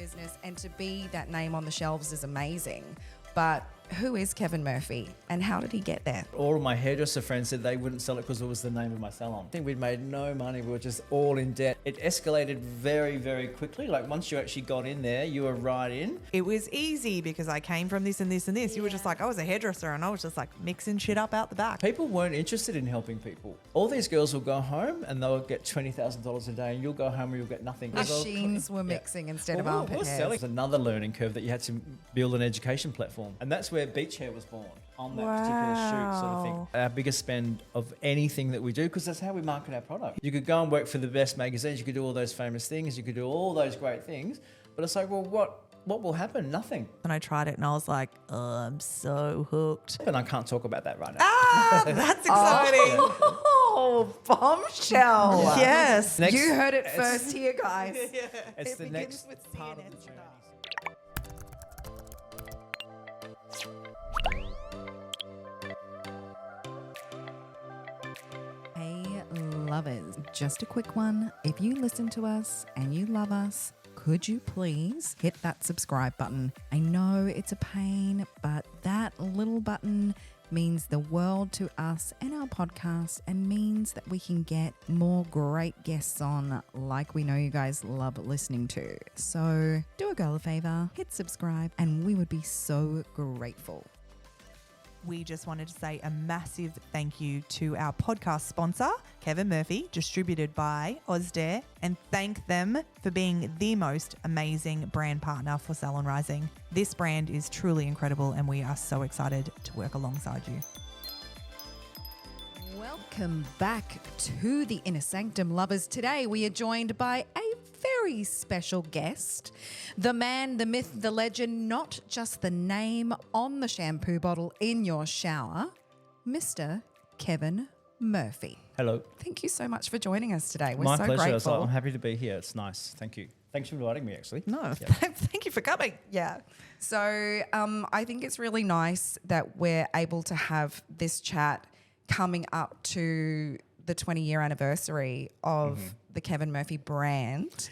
business, and to be that name on the shelves is amazing. But who is Kevin Murphy and how did he get there? All of my hairdresser friends said they wouldn't sell it because it was the name of my salon. I think we'd made no money. We were just all in debt. It escalated very, very quickly. Like once you actually got in there, you were right in. It was easy because I came from this and this and this. Yeah. You were just like, I was a hairdresser and I was just like mixing shit up out the back. People weren't interested in helping people. All these girls will go home and they'll get $20,000 a day and you'll go home and you'll get nothing. Machines were mixing instead of armpit hairs. Selling. It was another learning curve that you had to build an education platform. And that's where Beach Hair was born, on that particular shoot sort of thing. Our biggest spend of anything that we do, because that's how we market our product. You could go and work for the best magazines, you could do all those famous things, you could do all those great things, but it's like, well, what will happen? Nothing. And I tried it and I was like, oh, I'm so hooked. And I can't talk about that right now. Ah, that's exciting. Oh, bombshell. Yes. You heard it first here, guys. Yeah. It's the begins next with part of CNN the journey. Hey, lovers, just a quick one. If you listen to us and you love us, could you please hit that subscribe button? I know it's a pain, but that little button means the world to us and our podcast, and means that we can get more great guests on like we know you guys love listening to. So do a girl a favor, hit subscribe, and we would be so grateful. We just wanted to say a massive thank you to our podcast sponsor, Kevin Murphy, distributed by Ozdair, and thank them for being the most amazing brand partner for Salon Rising. This brand is truly incredible and we are so excited to work alongside you. Welcome back to the Inner Sanctum, lovers. Today we are joined by a very special guest, the man, the myth, the legend, not just the name on the shampoo bottle in your shower, Mr. Kevin Murphy. Hello. Thank you so much for joining us today. We're My so pleasure. grateful. I'm happy to be here. It's nice. Thank you. Thanks for inviting me, actually. No, Yeah. thank you for coming. Yeah. So I think it's really nice that we're able to have this chat coming up to the 20-year anniversary of the Kevin Murphy brand,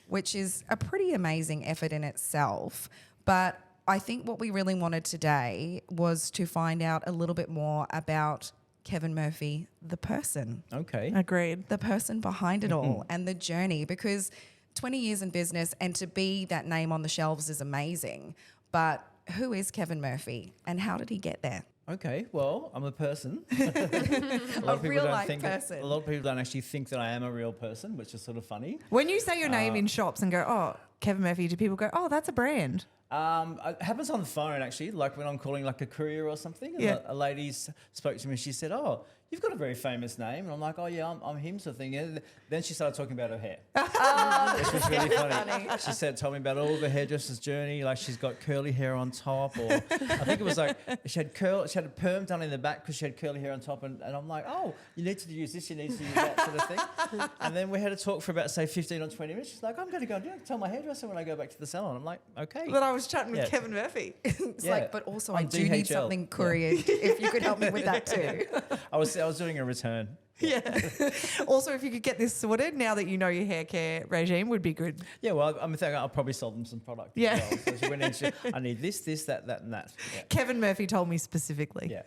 which is a pretty amazing effort in itself. But I think what we really wanted today was to find out a little bit more about Kevin Murphy, the person. Okay. Agreed. The person behind it all and the journey, because 20 years in business and to be that name on the shelves is amazing. But who is Kevin Murphy and how did he get there? Okay, well, I'm a person. A real life person. A lot of people don't actually think that I am a real person, which is sort of funny. When you say your name in shops and go, oh, Kevin Murphy, do people go, oh, that's a brand? It happens on the phone, actually, like when I'm calling like a courier or something. And a lady spoke to me and she said, oh, you've got a very famous name. And I'm like, oh, yeah, I'm him sort of thing. And then she started talking about her hair, which was really funny. She told me about all of her hairdresser's journey. Like she's got curly hair on top, or I think it was like she had a perm done in the back because she had curly hair on top. And I'm like, oh, you need to use this, you need to use that sort of thing. And then we had a talk for about, say, 15 or 20 minutes. She's like, I'm going to go and tell my hairdresser when I go back to the salon. I'm like, okay. But I was chatting with Kevin Murphy. It's like, but also On I do need DHL. something couriered if you could help me with that too. I was doing a return. Yeah. Also, if you could get this sorted now that you know your hair care regime would be good. Yeah, well, I'm thinking I'll probably sell them some product. Yeah. As well. So she went in, I need this, that, and that. Yeah. Kevin Murphy told me specifically. Yeah.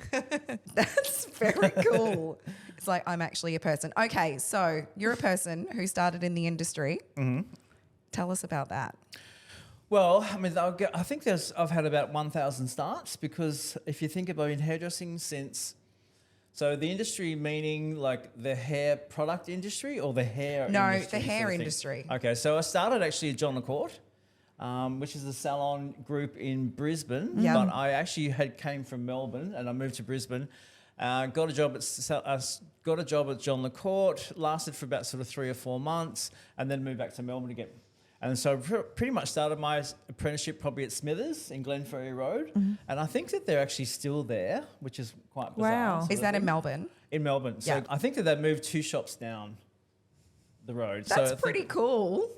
That's very cool. It's like, I'm actually a person. Okay, so you're a person who started in the industry. Tell us about that. Well, I mean, I think I've had about 1,000 starts, because if you think about in hairdressing so the industry meaning like the hair product industry or the hair industry? No, the hair industry. Okay, so I started actually at John LaCourte, which is a salon group in Brisbane. Yeah. But I actually came from Melbourne and I moved to Brisbane. Got a job at John LaCourte, lasted for about sort of 3 or 4 months, and then moved back to Melbourne again. And so pretty much started my apprenticeship probably at Smithers in Glenferrie Road. And I think that they're actually still there, which is quite bizarre. Wow. Is that in Melbourne? In Melbourne. So Yeah. I think that they've moved 2 shops down the road. That's so pretty cool.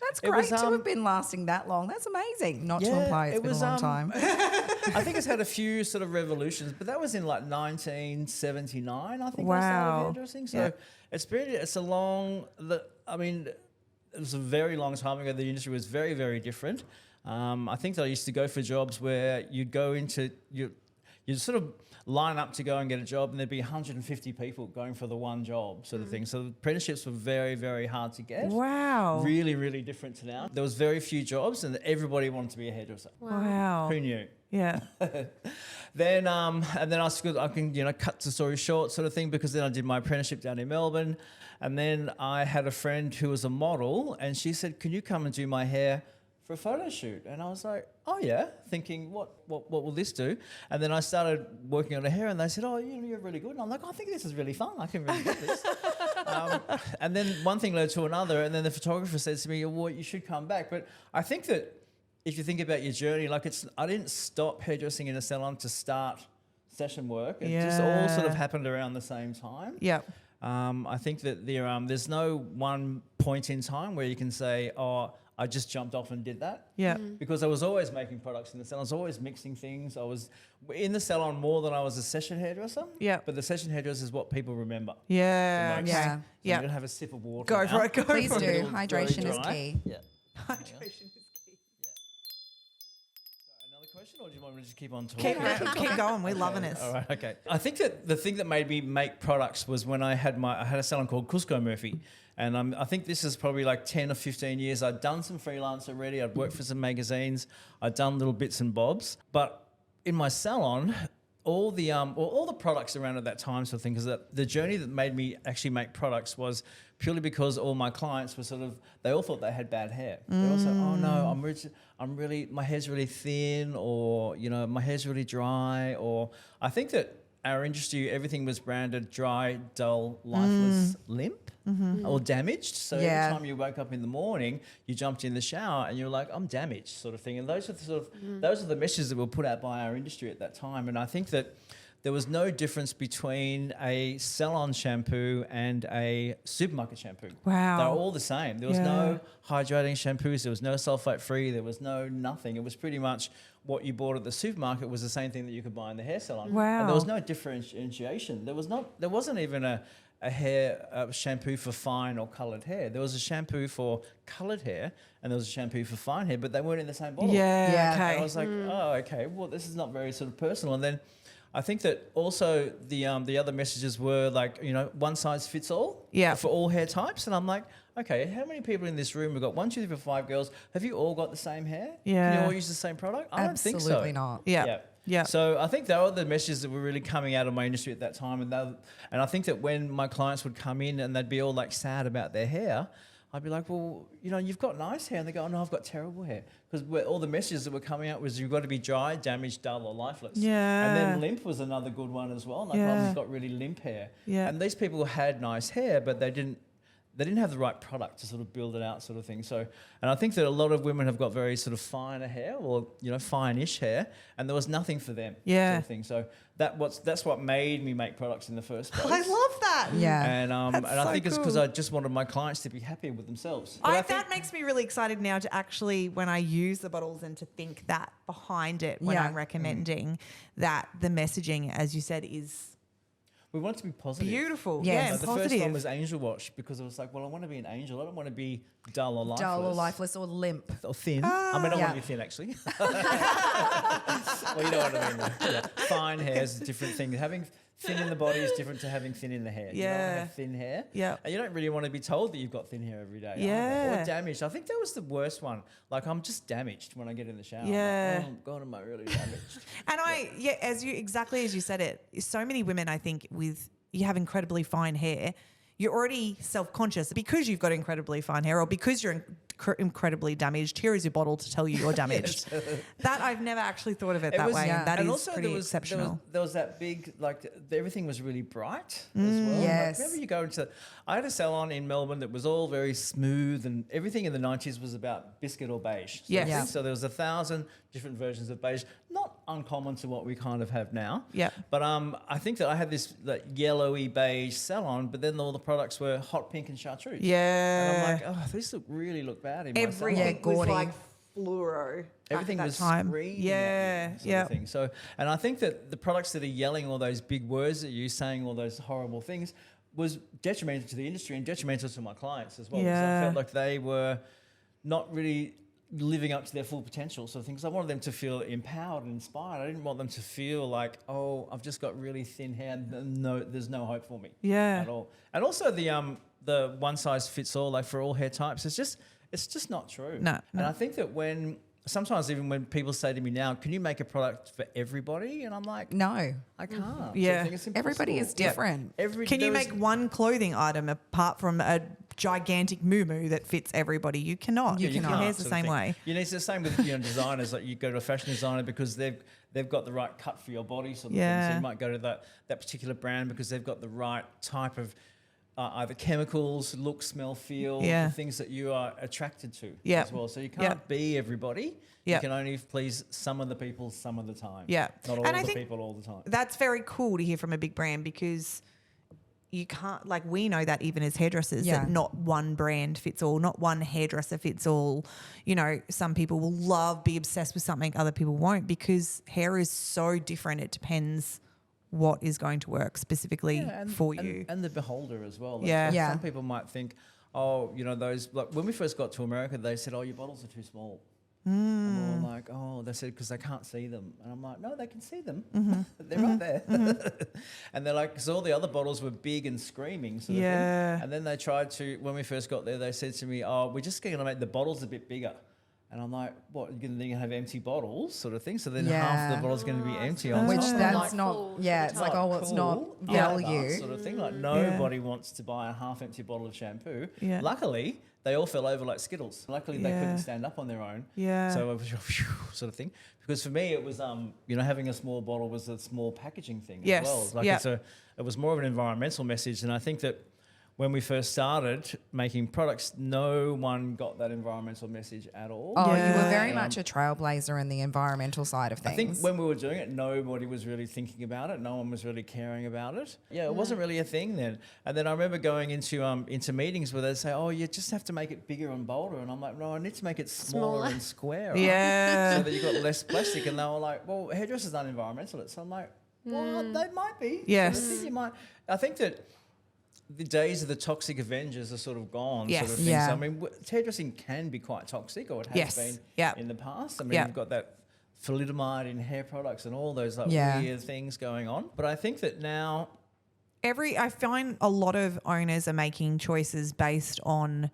That's It great was, to have been lasting that long. That's amazing. Not to Yeah, imply it's it been was, a long time. I think it's had a few sort of revolutions, but that was in like 1979, I think I started Wow. hairdressing. So Yeah. it's a long, it was a very long time ago. The industry was very, very different. I think that I used to go for jobs where you'd go into you'd sort of line up to go and get a job, and there'd be 150 people going for the one job sort of thing. So apprenticeships were very, very hard to get. Wow. Really, really different to now. There was very few jobs, and everybody wanted to be a hairdresser. Wow. Who knew? Yeah. Then I can cut the story short sort of thing, because then I did my apprenticeship down in Melbourne, and then I had a friend who was a model, and she said, "Can you come and do my hair for a photo shoot?" And I was like, "Oh yeah," thinking, what will this do? And then I started working on her hair, and they said, "Oh, you're really good." And I'm like, "I think this is really fun. I can really do this." And then one thing led to another, and then the photographer said to me, "Well, you should come back." But I think that if you think about your journey, I didn't stop hairdressing in a salon to start session work. It just all sort of happened around the same time. Yeah. I think that there's no one point in time where you can say, "Oh, I just jumped off and did that." Yeah. Because I was always making products in the salon. I was always mixing things. I was in the salon more than I was a session hairdresser. Yeah. But the session hairdresser is what people remember. Yeah. the most. Okay. Yeah. So Yeah. I'm going to have a sip of water Go now. for it. Go Please for do. it. Hydration is dry. key. Yeah. Hydration is key. Another question, or do you want me to just keep on talking? Keep going. We're loving this. All right, okay. I think that the thing that made me make products was when I had a salon called Cusco Murphy. And I think this is probably like 10 or 15 years. I'd done some freelance already. I'd worked for some magazines. I'd done little bits and bobs. But in my salon, all the products around at that time sort of thing, because the journey that made me actually make products was purely because all my clients were they all thought they had bad hair. They all said, "Oh no, my hair's really thin," or, "My hair's really dry," or I think that our industry, everything was branded dry, dull, lifeless, limp, or damaged. So every time you woke up in the morning, you jumped in the shower and you're like, "I'm damaged," sort of thing. And those are the messages that were put out by our industry at that time. And I think that there was no difference between a salon shampoo and a supermarket shampoo. Wow. They were all the same. There was no hydrating shampoos. There was no sulfate free. There was no nothing. It was pretty much what you bought at the supermarket was the same thing that you could buy in the hair salon. Wow. And there was no differentiation. There wasn't even a hair shampoo for fine or coloured hair. There was a shampoo for coloured hair and there was a shampoo for fine hair, but they weren't in the same bottle. Yeah. And Okay. I was like, oh, okay, well, this is not very sort of personal. And then I think that also the other messages were like, one size fits all for all hair types. And I'm like, okay, how many people in this room? We've got 1, 2, 3, 4, 5 girls. Have you all got the same hair? Yeah. Can you all use the same product? I don't think so. Absolutely not. Yeah. Yeah. So I think they were the messages that were really coming out of my industry at that time. And I think that when my clients would come in and they'd be all like sad about their hair, I'd be like, well, you've got nice hair. And they go, oh, no, I've got terrible hair. Because all the messages that were coming out was you've got to be dry, damaged, dull or lifeless. Yeah. And then limp was another good one as well. Like, I've got really limp hair. Yeah. And these people had nice hair, but they didn't have the right product to sort of build it out sort of thing. So, and I think that a lot of women have got very sort of finer hair or, fine-ish hair, and there was nothing for them sort of thing. So that's what made me make products in the first place. I love that. Yeah. And I think it's because I just wanted my clients to be happy with themselves. That makes me really excited now to actually, when I use the bottles, and to think that behind it when I'm recommending that the messaging, as you said, is we want it to be positive. beautiful. Yes. Yeah, and The positive. first one was Angel Wash because I was like, well, I want to be an angel. I don't want to be dull or lifeless. Dull or lifeless or limp. Or thin. I mean, I Yeah. want to be thin, actually. Well, you know what I mean. Yeah. Fine hair is a different thing. Having thin in the body is different to having thin in the hair. You don't want to have thin hair. Yeah. And you don't really want to be told that you've got thin hair every day. Yeah. Either. Or damaged. I think that was the worst one. Like, I'm just damaged when I get in the shower. Yeah. I'm like, oh, God, am I really damaged? And exactly as you said it, so many women, I think, you have incredibly fine hair, you're already self-conscious because you've got incredibly fine hair or because you're incredibly damaged. Here is your bottle to tell you you're damaged. That I've never actually thought of it that way. And that is also pretty exceptional. There was that big, like, everything was really bright as well. Yes. Like, remember you go into, I had a salon in Melbourne that was all very smooth and everything in the 90s was about biscuit or beige. Yes. Yeah. So there was 1,000 different versions of beige, not uncommon to what we kind of have now. Yeah. But I think that I had this like yellowy beige salon, but then all the products were hot pink and chartreuse. Yeah. And I'm like, oh, these really look bad in my salon. Everything was gaudy. like fluoro. Everything at was that time. screaming Yeah, at you, sort yeah. of thing. So, and I think that the products that are yelling all those big words at you, saying all those horrible things, was detrimental to the industry and detrimental to my clients as well. Yeah. Because I felt like they were not really living up to their full potential sort of things. I wanted them to feel empowered and inspired. I didn't want them to feel like, oh, I've just got really thin hair and there's no hope for me at all. And also the one size fits all, like for all hair types, it's just not true. No. And I think that sometimes even when people say to me now, can you make a product for everybody? And I'm like, No. I can't. Yeah. So I think it's Everybody is impossible. different. Can you make one clothing item apart from a gigantic moo that fits everybody? You cannot. You Your cannot. hair's the sort of same thing. way. You know, it's the same with designers. Like you go to a fashion designer because they've got the right cut for your body sort of thing. So you might go to that particular brand because they've got the right type of either chemicals, look, smell, feel, the things that you are attracted to as well. So you can't be everybody. You can only please some of the people some of the time. Yeah. Not all And I the think people all the time. That's very cool to hear from a big brand because you can't, like, we know that even as hairdressers, that not one brand fits all, not one hairdresser fits all. You know, some people will be obsessed with something, other people won't, because hair is so different. It depends what is going to work specifically for you. And the beholder as well. Like, Yeah. Some people might think, oh, you know, those, like when we first got to America, they said, oh, your bottles are too small. And we're all like, oh, they said, because they can't see them. And I'm like, no, they can see them. They're right there. And they're like, because all the other bottles were big and screaming. Sort of thing. And then they tried to, when we first got there, they said to me, oh, we're just going to make the bottles a bit bigger. And I'm like, what, you're going to have empty bottles sort of thing? So then half the bottle's going to be empty on Which top. that's like not, cool it's like, oh, well, it's not Cool. value. Sort of thing. Like nobody wants to buy a half empty bottle of shampoo. Yeah. Luckily, they all fell over like Skittles. Luckily, they couldn't stand up on their own. Yeah. So it was sort of thing. Because for me, it was, having a small bottle was a small packaging thing as well. Like it was more of an environmental message. And I think that when we first started making products, no one got that environmental message at all. Oh, you were very much a trailblazer in the environmental side of things. I think when we were doing it, nobody was really thinking about it. No one was really caring about it. Yeah, it wasn't really a thing then. And then I remember going into meetings where they'd say, oh, you just have to make it bigger and bolder. And I'm like, no, I need to make it smaller and squarer. Yeah. So that you've got less plastic. And they were like, well, hairdressers aren't environmentalists. So I'm like, well, they might be. Yes. So I think you might. I think that the days of the toxic Avengers are sort of gone. Yes. Sort of thing. Yeah. So, I mean, hairdressing can be quite toxic, or it has been in the past. I mean, you've got that thalidomide in hair products and all those weird things going on. But I think that now I find a lot of owners are making choices based on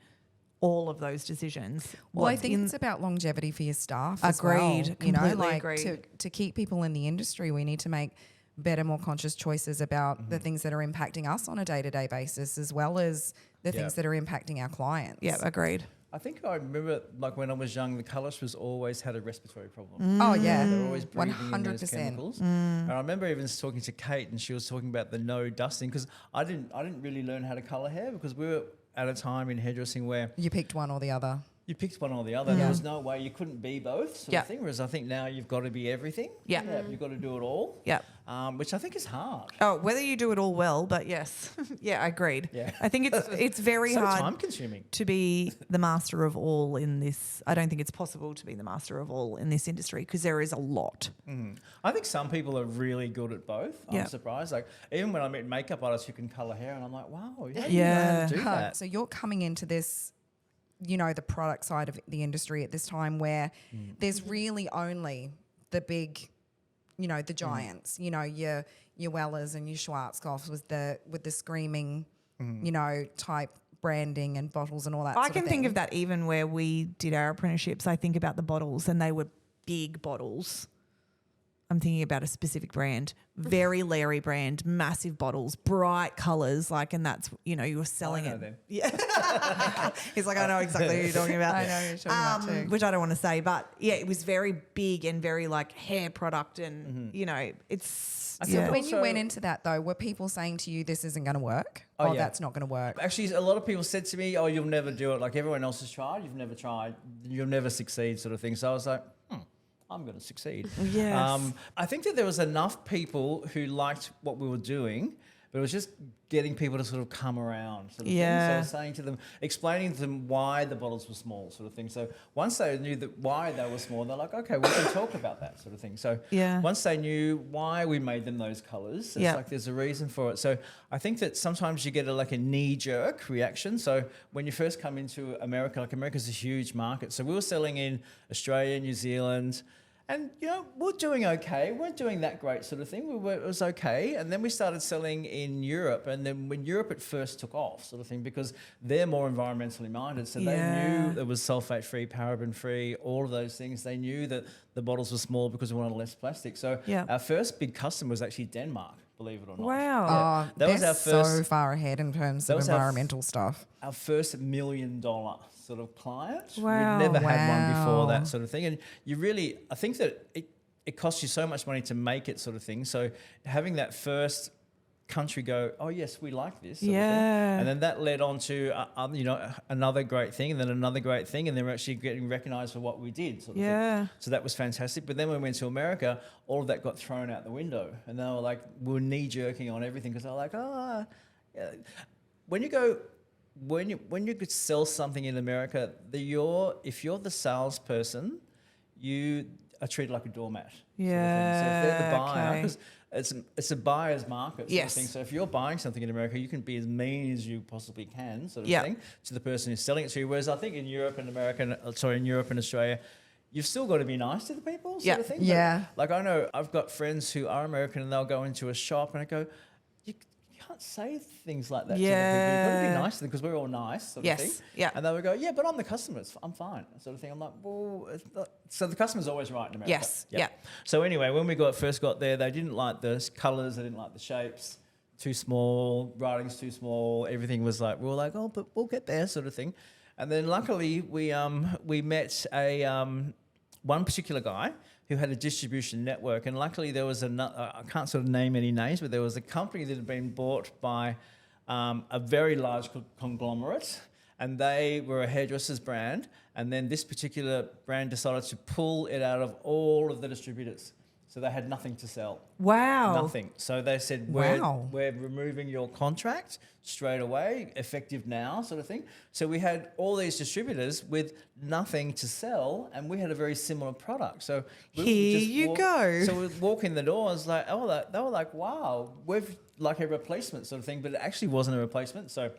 all of those decisions. Well, I think it's about longevity for your staff as well. Agreed. You know, Completely like agreed. to keep people in the industry, we need to make better, more conscious choices about the things that are impacting us on a day-to-day basis, as well as the things that are impacting our clients. Yeah, agreed. I think I remember, like when I was young, the colourists always had a respiratory problem. Oh yeah, They're always breathing in those 100%. chemicals. And I remember even talking to Kate, and she was talking about the no dusting, because I didn't really learn how to colour hair, because we were at a time in hairdressing where You picked one or the other. you picked one or the other. There was no way you couldn't be both sort Yeah. of thing. Whereas I think now you've got to be everything. Yeah. You've got to do it all. Yeah. Which I think is hard. Oh, whether you do it all well, but yes. Yeah, agreed. Yeah. I think it's very So hard time consuming. to be the master of all in this. I don't think it's possible to be the master of all in this industry because there is a lot. I think some people are really good at both. Yeah. I'm surprised. Like even when I meet makeup artists who can colour hair, and I'm like, wow, how do you know Yeah. how to do that? So you're coming into this, you know, the product side of the industry at this time where there's really only the big, you know, the giants, you know, your Wellers and your Schwarzkopfs with the screaming, you know, type branding and bottles and all that. I sort can of think thing. of that even where we did our apprenticeships. I think about the bottles and they were big bottles. I'm thinking about a specific brand, very Larry brand, massive bottles, bright colours, like, and that's, you know, you're selling I know it. them. Yeah. He's like, I know exactly who you're talking about. I know who you're talking about too. Which I don't want to say, but yeah, it was very big and very like hair product and, you know, it's, I think yeah. When you Also- went into that though, were people saying to you, this isn't going to work? Oh, Oh, yeah. that's not going to work. Actually, a lot of people said to me, oh, you'll never do it. Like everyone else has tried, you've never tried. You'll never succeed sort of thing. So I was like, I'm going to succeed. Yes. I think that there was enough people who liked what we were doing, but it was just getting people to sort of come around sort of thing. So I was saying to them, explaining to them why the bottles were small sort of thing. So once they knew that why they were small, they're like, okay, we can talk about that sort of thing. So once they knew why we made them those colours, it's like there's a reason for it. So I think that sometimes you get a knee-jerk reaction. So when you first come into America, like America's a huge market. So we were selling in Australia, New Zealand, and, we're doing okay. We weren't doing that great sort of thing. It was okay. And then we started selling in Europe. And then when Europe at first took off sort of thing, because they're more environmentally minded. So they knew it was sulfate-free, paraben-free, all of those things. They knew that the bottles were small because we wanted less plastic. So our first big customer was actually Denmark, believe it or not. Wow. Yeah. That was our first, so far ahead in terms of environmental stuff. Our first $1 million sort of client. Wow. We'd never had one before, that sort of thing. And I think that it costs you so much money to make it sort of thing. So having that first country go, oh yes, we like this sort of thing. And then that led on to another great thing, and then another great thing, and then we're actually getting recognised for what we did sort of thing. So that was fantastic. But then when we went to America, all of that got thrown out the window, and they were like, we were knee jerking on everything because they were like, when you could sell something in America, if you're the salesperson, you are treated like a doormat. Yeah. So if they're the buyer, because it's a buyer's market sort of thing. So if you're buying something in America, you can be as mean as you possibly can sort of thing to the person who's selling it to you. Whereas I think in Europe and Australia, you've still got to be nice to the people sort of thing. Yeah. But, I know I've got friends who are American and they'll go into a shop and I go, you can't say things like that to the people. You've got to be nice to them because we're all nice sort of thing. Yeah. And they would go, yeah, but I'm the customer. I'm fine sort of thing. I'm like, well, it's not. So the customer's always right in America. Yes. Yeah. So anyway, when we first got there, they didn't like the colours. They didn't like the shapes. Too small. Writing's too small. Everything was like, we were like, oh, but we'll get there sort of thing. And then luckily we met one particular guy who had a distribution network, and luckily there was I can't sort of name any names, but there was a company that had been bought by a very large conglomerate, and they were a hairdresser's brand, and then this particular brand decided to pull it out of all of the distributors. So they had nothing to sell. Wow. Nothing. So they said, we're removing your contract straight away, effective now sort of thing. So we had all these distributors with nothing to sell, and we had a very similar product. So you go. So we walk in the door, I was like, they were like, wow, we've like a replacement sort of thing, but it actually wasn't a replacement. So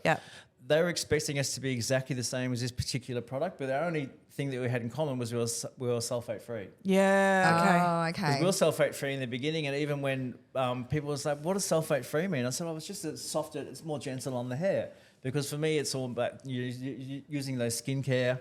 they were expecting us to be exactly the same as this particular product, but the only thing that we had in common was we were sulfate free. Yeah. Okay. Because we were sulfate free in the beginning, and even when people was like, "What does sulfate free mean?" I said, "Oh, it's just it's softer, it's more gentle on the hair." Because for me, it's all about using those skincare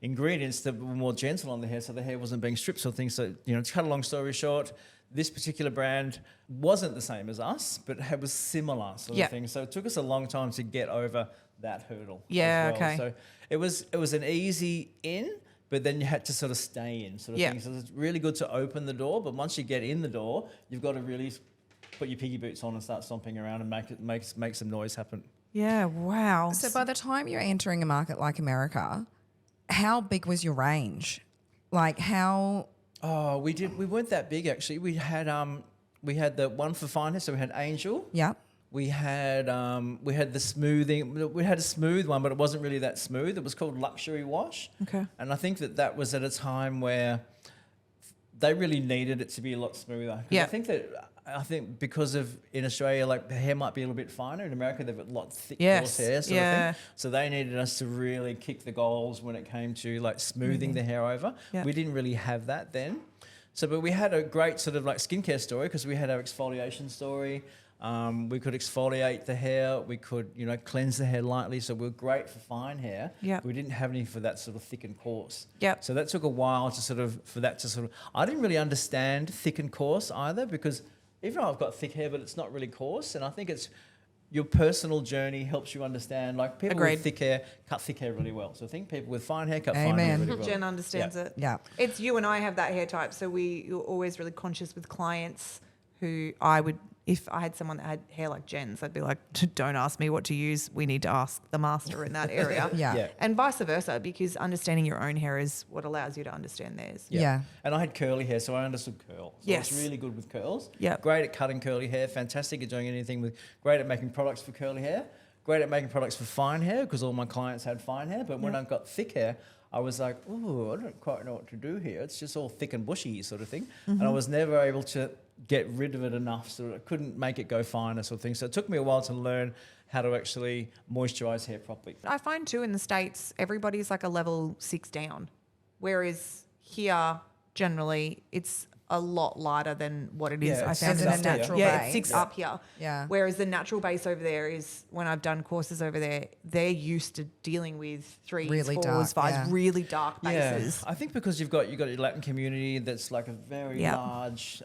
ingredients that were more gentle on the hair, so the hair wasn't being stripped or things. So to cut a long story short, this particular brand wasn't the same as us, but it was similar sort of thing. So it took us a long time to get over that hurdle. Yeah. as well. Okay. So it was an easy in, but then you had to sort of stay in sort of thing. So it's really good to open the door, but once you get in the door, you've got to really put your piggy boots on and start stomping around and make some noise happen. Yeah. Wow. So by the time you're entering a market like America, how big was your range? Like how? Oh, we weren't that big actually. We had the one for fine hair, so we had Angel. Yeah. We had the smoothing. We had a smooth one, but it wasn't really that smooth. It was called Luxury Wash. Okay. And I think that was at a time where they really needed it to be a lot smoother. Yeah. I think because of in Australia, like the hair might be a little bit finer. In America, they've got a lot thick coarse hair sort of thing. So they needed us to really kick the goals when it came to like smoothing the hair over. Yeah. We didn't really have that then. So, but we had a great sort of like skincare story because we had our exfoliation story. We could exfoliate the hair. We could, cleanse the hair lightly. So we were great for fine hair. Yeah. We didn't have any for that sort of thick and coarse. Yeah. So that took a while I didn't really understand thick and coarse either because even though I've got thick hair, but it's not really coarse. And I think it's your personal journey helps you understand. Like people with thick hair cut thick hair really well. So I think people with fine hair cut fine hair really well. Jen understands it. Yeah. It's you and I have that hair type. So we're always really conscious with clients who I would if I had someone that had hair like Jen's, I'd be like, don't ask me what to use. We need to ask the master in that area. Yeah. And vice versa, because understanding your own hair is what allows you to understand theirs. Yeah. And I had curly hair, so I understood curls. So Yes. I was really good with curls. Yeah. Great at cutting curly hair, fantastic at doing anything with, great at making products for curly hair, great at making products for fine hair because all my clients had fine hair. But when I got thick hair, I was like, oh, I don't quite know what to do here. It's just all thick and bushy sort of thing. And I was never able to get rid of it enough, so I couldn't make it go finer sort of thing. So it took me a while to learn how to actually moisturize hair properly. I find too in the States, everybody's like a level 6 down, whereas here, generally, it's a lot lighter than what it is. Yeah, I it's found in six the up here. natural Yeah, base. it's 6 yeah. up here. Yeah. Whereas the natural base over there is, when I've done courses over there, they're used to dealing with 3s, Really 4s, dark, 5s, yeah. really dark bases. I think because you've got your Latin community that's like a very Yeah. large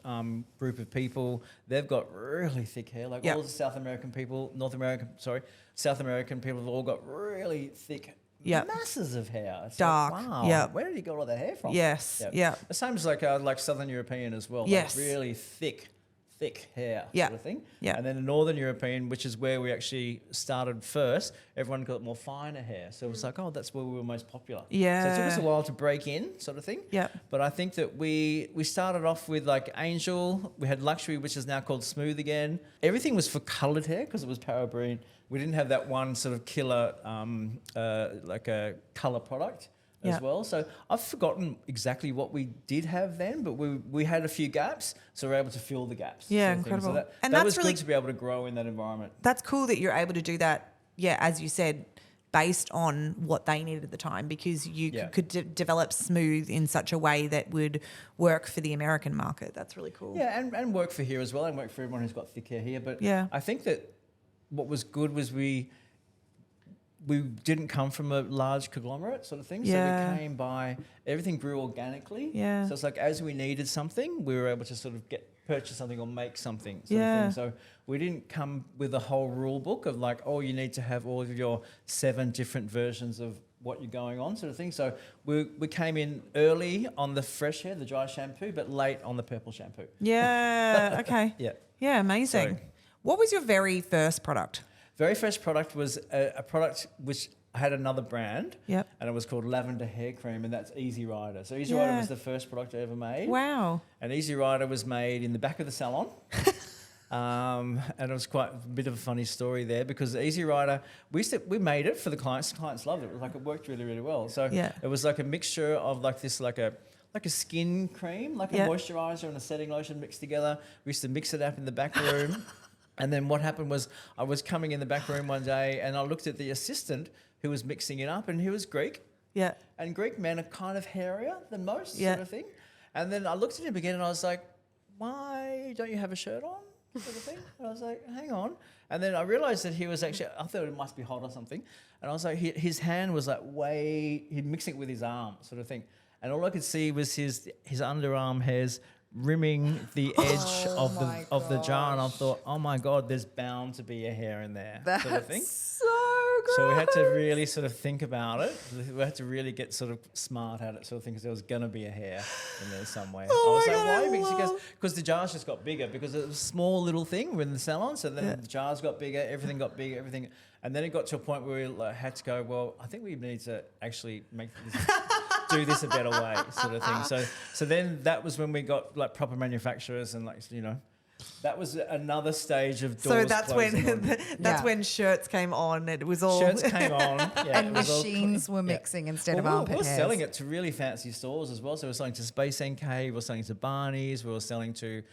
group of people. They've got really thick hair. Like Yeah. all the South American people, South American people have all got really thick Yeah. masses of hair. It's Dark, Like, wow. yeah. Where did he get all that hair from? Yes, yeah. The same as like Southern European as well. Yes. Like really thick hair Yeah. sort of thing. Yeah. And then the Northern European, which is where we actually started first, everyone got more finer hair. So it was like, oh, that's where we were most popular. So it took us a Yeah. while to break in sort of thing. Yeah. But I think that we started off with like Angel. We had Luxury, which is now called Smooth again. Everything was for coloured hair because it was parabrine. We didn't have that one sort of killer like a colour product Yeah. as well. So I've forgotten exactly what we did have then, but we had a few gaps, so we're able to fill the gaps. Yeah, sort of thing. incredible. So that And that that's was really- good to be able to grow in that environment. That's cool that you're able to do that, yeah, as you said, based on what they needed at the time, because you Yeah. could develop Smooth in such a way that would work for the American market. That's really cool. Yeah, and work for here as well, and work for everyone who's got thick hair here. But Yeah. I think that what was good was we didn't come from a large conglomerate sort of thing. Yeah. So we came by, everything grew organically. Yeah. So it's like as we needed something, we were able to sort of purchase something or make something sort Yeah. of thing. So we didn't come with a whole rule book of like, oh, you need to have all of your 7 different versions of what you're going on sort of thing. So we came in early on the fresh hair, the dry shampoo, but late on the purple shampoo. Yeah, okay. Yeah. Yeah, amazing. So- What was your very first product? Very first product was a product which had another brand. Yep. And it was called Lavender Hair Cream, and that's Easy Rider. So Easy Yeah. Rider was the first product I ever made. Wow. And Easy Rider was made in the back of the salon. And it was quite a bit of a funny story there because Easy Rider, we made it for the clients. The clients loved it. It was like it worked really, really well. So Yeah. it was like a mixture of like this, like a skin cream, like Yeah. a moisturizer and a setting lotion mixed together. We used to mix it up in the back room. And then what happened was I was coming in the back room one day and I looked at the assistant who was mixing it up, and he was Greek. Yeah. And Greek men are kind of hairier than most, Yeah. sort of thing. And then I looked at him again and I was like, why don't you have a shirt on? Sort of thing. And I was like, hang on. And then I realized that he was actually, I thought it must be hot or something. And I was like, his hand was like he'd mixing it with his arm, sort of thing. And all I could see was his underarm hairs rimming the edge of the jar, and I thought, oh my God, there's bound to be a hair in there, That's sort of thing. so good. So we had to really sort of think about it. We had to really get sort of smart at it, sort of thing, because there was gonna be a hair in there somewhere. Oh I was my like, God, why? I Because the jars just got bigger, because it was a small little thing in the salon. So then the jars got bigger, everything got bigger, everything, and then it got to a point where we like, had to go, well, I think we need to actually make this. Do this a better way, sort of thing. So then that was when we got like proper manufacturers, and like, you know, that was another stage of doors. So that's when closing on. when shirts came on. It was all Shirts came on, yeah, And it was all machines were mixing instead of well, armpit we were hairs. selling it to really fancy stores as well. So we were selling to Space NK, we were selling to Barney's, we were selling to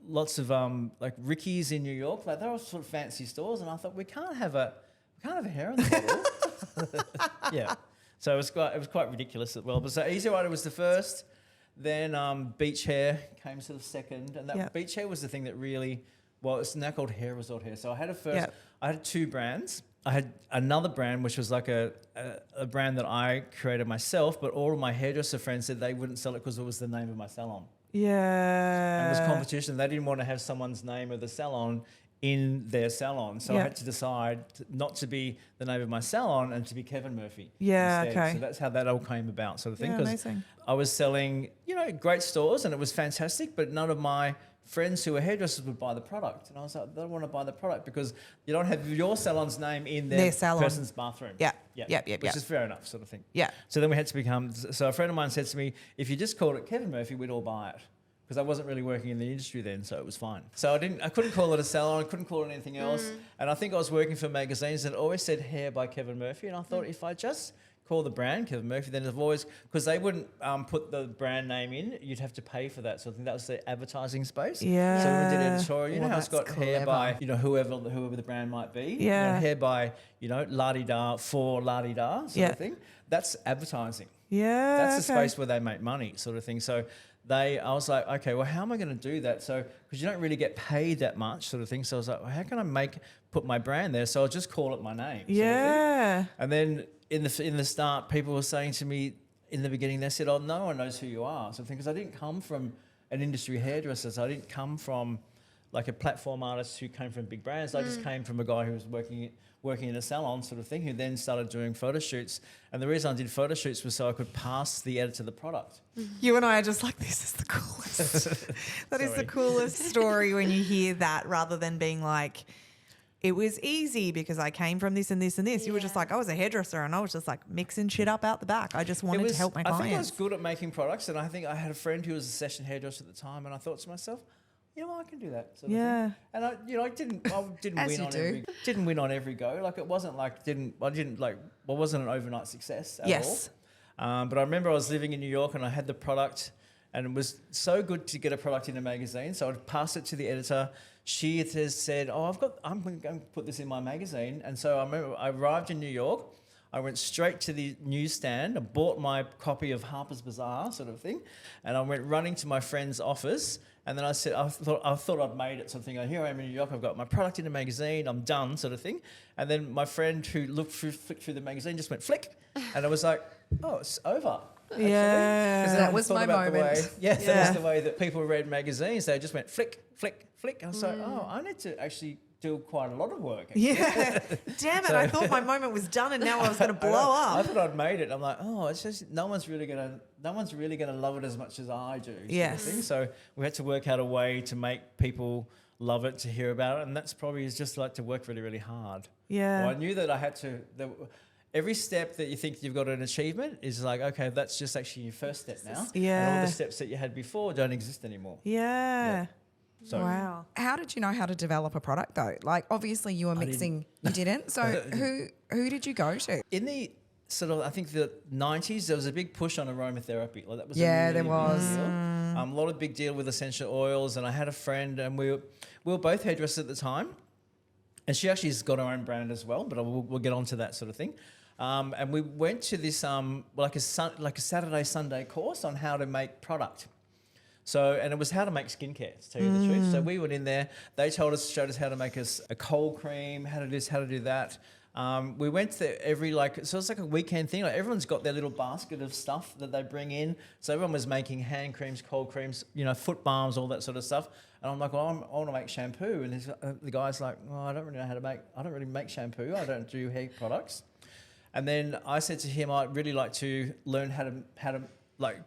lots of like Ricky's in New York. Like they were sort of fancy stores, and I thought we can't have a hair on the bottle. Yeah. So it was quite ridiculous as well. But so Easy Rider was the first, then Beach Hair came sort of second, and that Beach Hair was the thing that really, well, it's now called Hair Resort Hair. So I had I had 2 brands. I had another brand which was like a brand that I created myself, but all of my hairdresser friends said they wouldn't sell it because it was the name of my salon. Yeah. And it was competition. They didn't want to have someone's name of the salon in their salon. So I had to decide not to be the name of my salon and to be Kevin Murphy. Yeah, instead. okay. So that's how that all came about, sort of thing. Yeah, Because amazing. I was selling, great stores, and it was fantastic, but none of my friends who were hairdressers would buy the product. And I was like, I don't want to buy the product because you don't have your salon's name in their salon. person's bathroom. Which is fair enough, sort of thing. Yeah. So then we had to become, so a friend of mine said to me, if you just called it Kevin Murphy, we'd all buy it. Because I wasn't really working in the industry then, so it was fine. So I couldn't call it a salon, I couldn't call it anything else. And I think I was working for magazines that always said Hair by Kevin Murphy. And I thought if I just call the brand Kevin Murphy, then I've always, because they wouldn't put the brand name in, you'd have to pay for that. So I think that was the advertising space. Yeah. So when we did editorial, you know how it's got clever. Hair by, whoever the brand might be. Yeah. Hair by, la-di-da for la-di-da sort of thing. That's advertising. Yeah. That's the space where they make money sort of thing. So I was like, okay, well, how am I going to do that? So, because you don't really get paid that much sort of thing. So I was like, well, how can I put my brand there? So I'll just call it my name. Yeah. Sort of thing. And then in the start, people were saying to me in the beginning, they said, oh, no one knows who you are. Sort of thing. Because I didn't come from an industry hairdresser. So I didn't come from like a platform artist who came from big brands. I just came from a guy who was working in a salon sort of thing, who then started doing photo shoots. And the reason I did photo shoots was so I could pass the editor the product. You and I are just like, this is the coolest. That is the coolest story when you hear that, rather than being like, it was easy because I came from this and this and this. Yeah. You were just like, I was a hairdresser and I was just like mixing shit up out the back. I just wanted to help my clients. I think I was good at making products, and I think I had a friend who was a session hairdresser at the time, and I thought to myself, I can do that sort of thing. And I didn't win on every go. Like it wasn't like I wasn't an overnight success at all. But I remember I was living in New York and I had the product, and it was so good to get a product in a magazine. So I'd pass it to the editor. She has said, I'm going to put this in my magazine. And so I remember I arrived in New York. I went straight to the newsstand. I bought my copy of Harper's Bazaar sort of thing. And I went running to my friend's office. And then I said, I thought I'd made it sort of thing. Here I am in New York. I've got my product in a magazine. I'm done sort of thing. And then my friend who flicked through the magazine just went flick. And I was like, oh, it's over. Actually. Yeah. That was my moment. That was the way that people read magazines. They just went flick, flick, flick. And I was like, I need to actually do quite a lot of work. Yeah. Damn it. I thought my moment was done and now I was going to blow up. I thought I'd made it. I'm like, it's just no one's really going to love it as much as I do. Yes. Sort of thing. So we had to work out a way to make people love it, to hear about it. And that's probably is just like to work really, really hard. Yeah. Well, I knew that I had to... Every step that you think you've got an achievement is like, okay, that's just actually your first step now. Yeah. And all the steps that you had before don't exist anymore. Yeah. So, wow. How did you know how to develop a product though? Like obviously you were mixing, you didn't. So who did you go to? In the sort of, I think the 90s, there was a big push on aromatherapy. Like that was there big was. deal. A lot of big deal with essential oils, and I had a friend, and we were both hairdressers at the time, and she actually has got her own brand as well. But we'll get onto that sort of thing. And we went to this like a Saturday Sunday course on how to make product. So, and it was how to make skincare, to tell you the truth. So we went in there, they showed us how to make us a cold cream, how to do this, how to do that. We went to so it's like a weekend thing. Like everyone's got their little basket of stuff that they bring in. So everyone was making hand creams, cold creams, foot balms, all that sort of stuff. And I'm like, well, I want to make shampoo. And the guy's like, I don't really make shampoo. I don't do hair products. And then I said to him, I'd really like to learn how to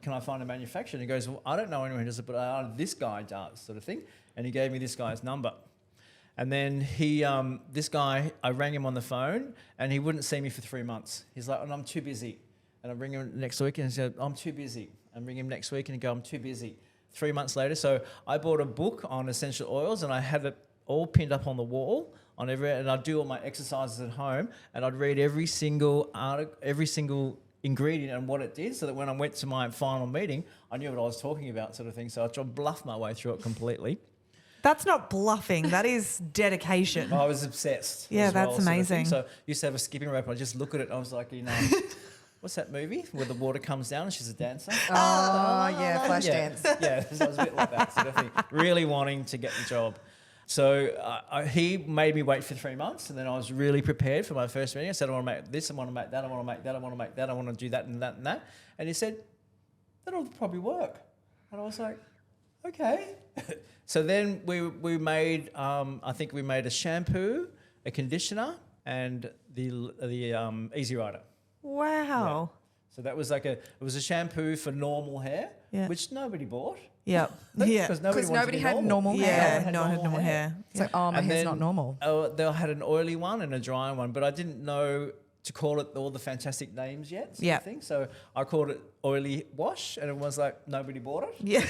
can I find a manufacturer? And he goes, well, I don't know anyone who does it, but this guy does, sort of thing. And he gave me this guy's number. And then this guy, I rang him on the phone and he wouldn't see me for 3 months. He's like, I'm too busy. And I ring him next week and he said, I'm too busy. And ring him next week and he go, I'm too busy. 3 months later, so I bought a book on essential oils and I had it all pinned up on the wall and I'd do all my exercises at home and I'd read every single article, every single ingredient and what it did, so that when I went to my final meeting, I knew what I was talking about, sort of thing. So I bluffed my way through it completely. That's not bluffing. That is dedication. I was obsessed. Yeah, that's amazing. So I used to have a skipping rope. I just look at it. And I was like, what's that movie where the water comes down and she's a dancer? Flashdance. Yeah, so I was a bit like that sort of thing. Really wanting to get the job. So he made me wait for 3 months, and then I was really prepared for my first meeting. I said, I want to make this, I want to make that, I want to make that, I want to make that, I want to do that and that and that. And he said, that'll probably work. And I was like, okay. So then we made, I think we made a shampoo, a conditioner, and the Easy Rider. Wow. So that was it was a shampoo for normal hair, which nobody bought. Yeah. Because nobody had normal hair. Yeah, no one had normal hair. So, my hair's not normal. They had an oily one and a dry one, but I didn't know to call it all the fantastic names yet. Sort of thing. So I called it oily wash, and it was like nobody bought it. Yeah.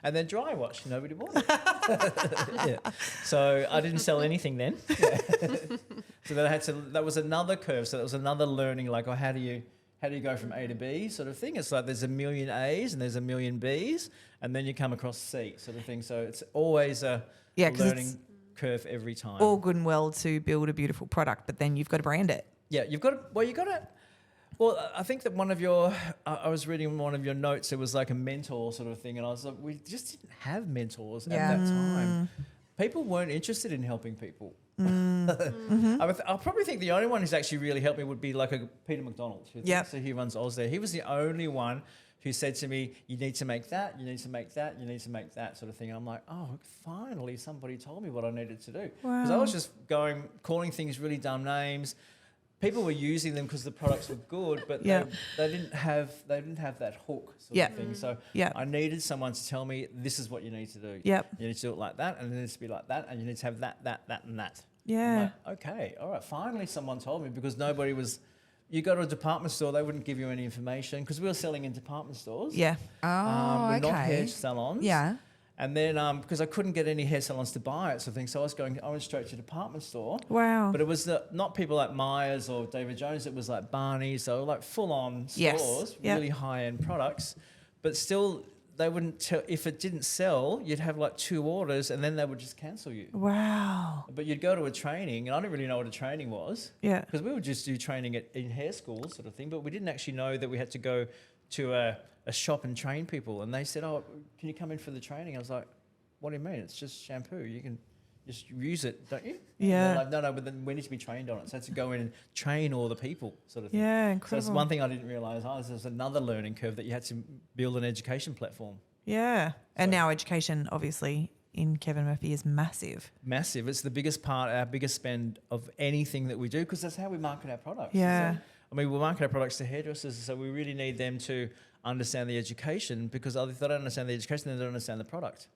And then dry wash, nobody bought it. So I didn't sell anything then. So then that was another curve. So that was another learning, like, how do you go from A to B sort of thing? It's like there's a million A's and there's a million B's, and then you come across C sort of thing. So it's always a learning curve every time. All good and well to build a beautiful product, but then you've got to brand it. Yeah, you've got to. Well, I think that I was reading one of your notes. It was like a mentor sort of thing, and I was like, we just didn't have mentors at that time. People weren't interested in helping people. I probably think the only one who's actually really helped me would be like a Peter McDonald. So he runs Oz there. He was the only one who said to me, you need to make that, you need to make that, you need to make that sort of thing. And I'm like, oh, finally somebody told me what I needed to do. Because I was just calling things really dumb names. People were using them because the products were good, but they didn't have that hook sort of thing. So I needed someone to tell me, this is what you need to do. You need to do it like that, and it needs to be like that, and you need to have that, and that. Yeah. I'm like, okay, all right. Finally, someone told me, because nobody was. You go to a department store, they wouldn't give you any information because we were selling in department stores. Yeah. We're not hair salons. Yeah. And then because I couldn't get any hair salons to buy it, sort of thing, so I went straight to department store. Wow. But it was not people like Myers or David Jones. It was like Barney's, so like full-on stores, really high-end products. But still, they wouldn't tell if it didn't sell. You'd have like 2 orders, and then they would just cancel you. Wow. But you'd go to a training, and I didn't really know what a training was. Yeah. Because we would just do training in hair schools, sort of thing. But we didn't actually know that we had to go to a shop and train people. And they said, oh, can you come in for the training? I was like, what do you mean? It's just shampoo. You can just use it, don't you? Yeah. Like, no, but then we need to be trained on it. So I had to go in and train all the people, sort of thing. Yeah, incredible. So that's one thing I didn't realise. There's another learning curve that you had to build an education platform. Yeah. And now education, obviously, in Kevin Murphy is massive. Massive. It's the biggest part, our biggest spend of anything that we do, because that's how we market our products. Yeah. So, we market our products to hairdressers, so we really need them to understand the education, because if they don't understand the education, then they don't understand the product.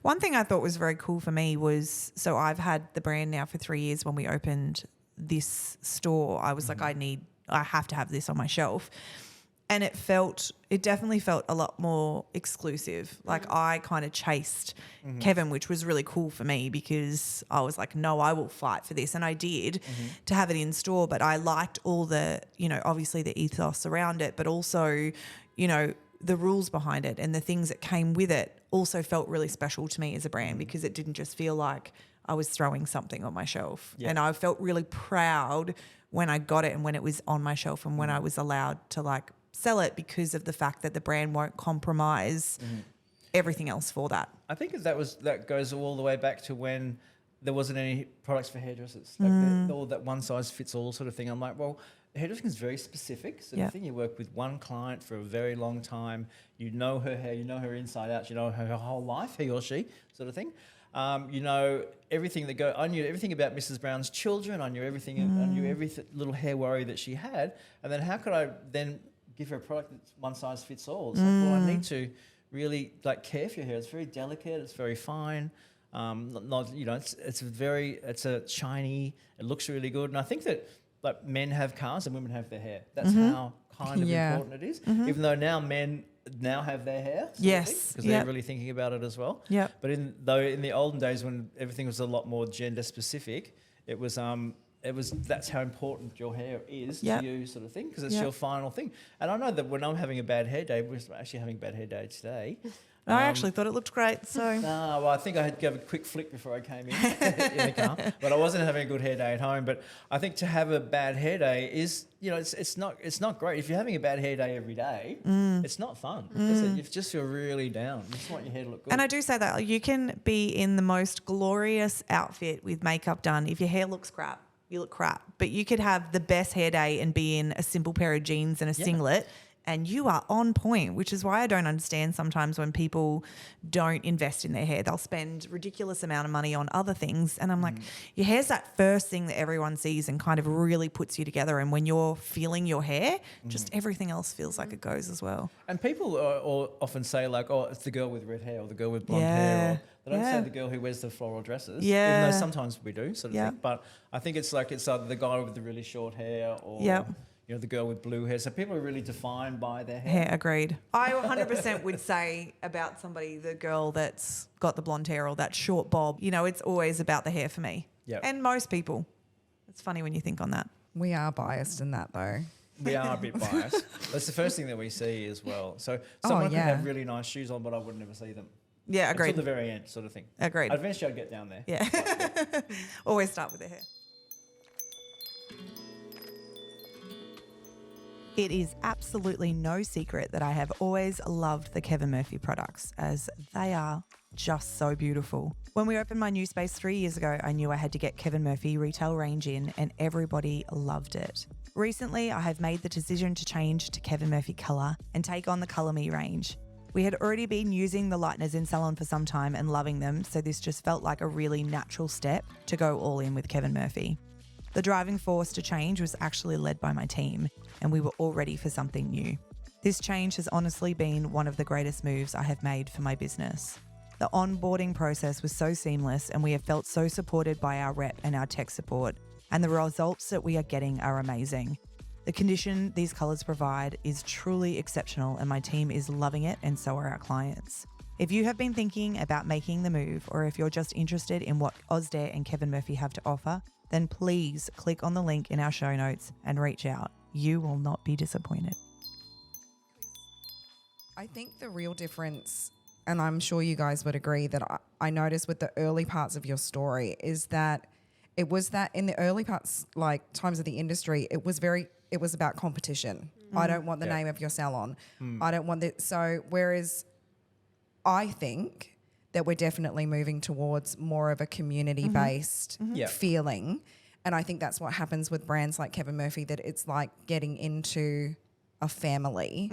One thing I thought was very cool for me was, so I've had the brand now for 3 years. When we opened this store, I was like, I have to have this on my shelf. And it definitely felt a lot more exclusive. Like I kind of chased Kevin, which was really cool for me, because I was like, no, I will fight for this. And I did to have it in store, but I liked all the, obviously the ethos around it, but also, the rules behind it and the things that came with it also felt really special to me as a brand, because it didn't just feel like I was throwing something on my shelf. Yeah. And I felt really proud when I got it and when it was on my shelf and when I was allowed to sell it, because of the fact that the brand won't compromise everything else for that. I think that goes all the way back to when there wasn't any products for hairdressers. All that one size fits all sort of thing. I'm like, well, hairdressing is very specific sort of thing. You work with one client for a very long time. You know her hair, you know her inside out, you know her whole life, he or she sort of thing. You know everything I knew everything about Mrs. Brown's children. I knew everything. I knew every little hair worry that she had. And then how could I then give her a product that's one size fits all? It's like, well, I need to really care for your hair. It's very delicate. It's very fine. It's a shiny. It looks really good. And I think that men have cars and women have their hair. That's how kind of important it is. Even though now men have their hair. Yes. Because they're really thinking about it as well. Yeah. But in the olden days when everything was a lot more gender specific, that's how important your hair is to you, sort of thing, because it's your final thing. And I know that when I'm having a bad hair day, we're actually having a bad hair day today. I actually thought it looked great. So well, I think I had to give a quick flick before I came in the car. But I wasn't having a good hair day at home. But I think to have a bad hair day is, it's not great. If you're having a bad hair day every day, it's not fun. You just feel really down. You just want your hair to look good. And I do say that you can be in the most glorious outfit with makeup done. If your hair looks crap, you look crap. But you could have the best hair day and be in a simple pair of jeans and a singlet, and you are on point, which is why I don't understand sometimes when people don't invest in their hair. They'll spend ridiculous amount of money on other things, and I'm like, your hair's that first thing that everyone sees and kind of really puts you together, and when you're feeling your hair, just everything else feels like it goes as well. And people often say like, oh, it's the girl with red hair or the girl with blonde hair, or they don't say the girl who wears the floral dresses, even though sometimes we do sort of thing. But I think it's like it's the guy with the really short hair, or you know, the girl with blue hair. So people are really defined by their hair. Yeah, agreed. I 100% would say about somebody, the girl that's got the blonde hair or that short bob, you know, it's always about the hair for me. Yep. And most people. It's funny when you think on that. We are biased in that though. We are a bit biased. That's the first thing that we see as well. So someone could have really nice shoes on, but I would never see them. Yeah, agreed. Until the very end sort of thing. Agreed. Eventually I'd get down there. Yeah. Always start with the hair. It is absolutely no secret that I have always loved the Kevin Murphy products, as they are just so beautiful. When we opened my new space 3 years ago, I knew I had to get Kevin Murphy retail range in, and everybody loved it. Recently, I have made the decision to change to Kevin Murphy Colour and take on the Colour Me range. We had already been using the lighteners in salon for some time and loving them, so this just felt like a really natural step to go all in with Kevin Murphy. The driving force to change was actually led by my team, and we were all ready for something new. This change has honestly been one of the greatest moves I have made for my business. The onboarding process was so seamless, and we have felt so supported by our rep and our tech support, and the results that we are getting are amazing. The condition these colours provide is truly exceptional, and my team is loving it, and so are our clients. If you have been thinking about making the move, or if you're just interested in what Ozday and Kevin Murphy have to offer, then please click on the link in our show notes and reach out. You will not be disappointed. I think the real difference, and I'm sure you guys would agree that I noticed with the early parts of your story, is that it was that in the early parts, like times of the industry, it was about competition. I don't want the name of your salon. I don't want that. So whereas I think that we're definitely moving towards more of a community-based feeling. And I think that's what happens with brands like Kevin Murphy, that it's like getting into a family.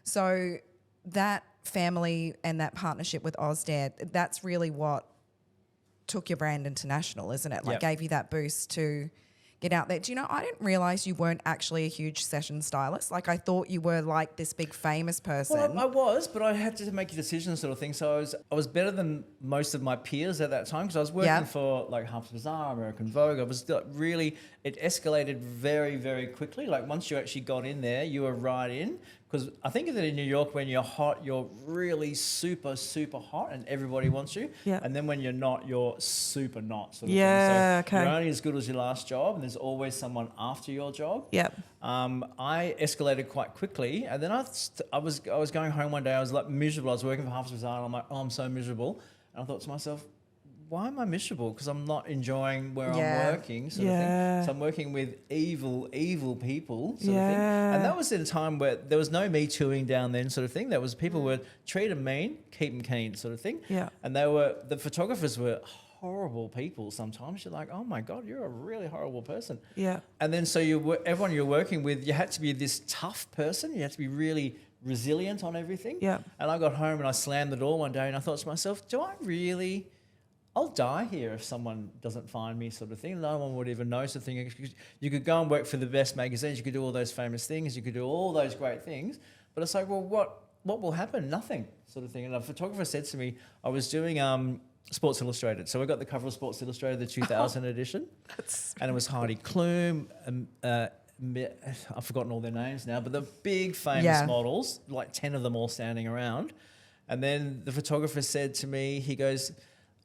So that family and that partnership with Ozday, that's really what took your brand international, isn't it? Like gave you that boost to get out there. Do you know, I didn't realise you weren't actually a huge session stylist. Like I thought you were like this big famous person. Well, I was, but I had to make a decision sort of thing. So I was better than most of my peers at that time, because I was working for like Harper's Bazaar, American Vogue. I was really, it escalated very, very quickly. Like once you actually got in there, you were right in. Because I think that in New York, when you're hot, you're really super, super hot and everybody wants you. Yeah. And then when you're not, you're super not sort of Yeah, thing. So okay. you're only as good as your last job, and there's always someone after your job. Yep. I escalated quite quickly, and then I was going home one day. I was like miserable. I was working for Harper's Bazaar, and I'm like, oh, I'm so miserable. And I thought to myself, why am I miserable? Because I'm not enjoying where I'm working, sort of thing. So I'm working with evil people, sort of thing. And that was at a time where there was no Me Tooing down then, sort of thing. There was people were treat them mean, keep them keen, sort of thing. Yeah. And the photographers were horrible people sometimes. You're like, oh my God, you're a really horrible person. Yeah. And then so everyone you're working with, you had to be this tough person. You had to be really resilient on everything. Yeah. And I got home and I slammed the door one day and I thought to myself, I'll die here if someone doesn't find me, sort of thing. No one would even know, sort of thing. You could go and work for the best magazines. You could do all those famous things. You could do all those great things. But it's like, well, what will happen? Nothing, sort of thing. And a photographer said to me, I was doing Sports Illustrated. So we got the cover of Sports Illustrated, the 2000 edition. And it was Heidi Klum. I've forgotten all their names now, but the big famous models, like 10 of them all standing around. And then the photographer said to me, he goes,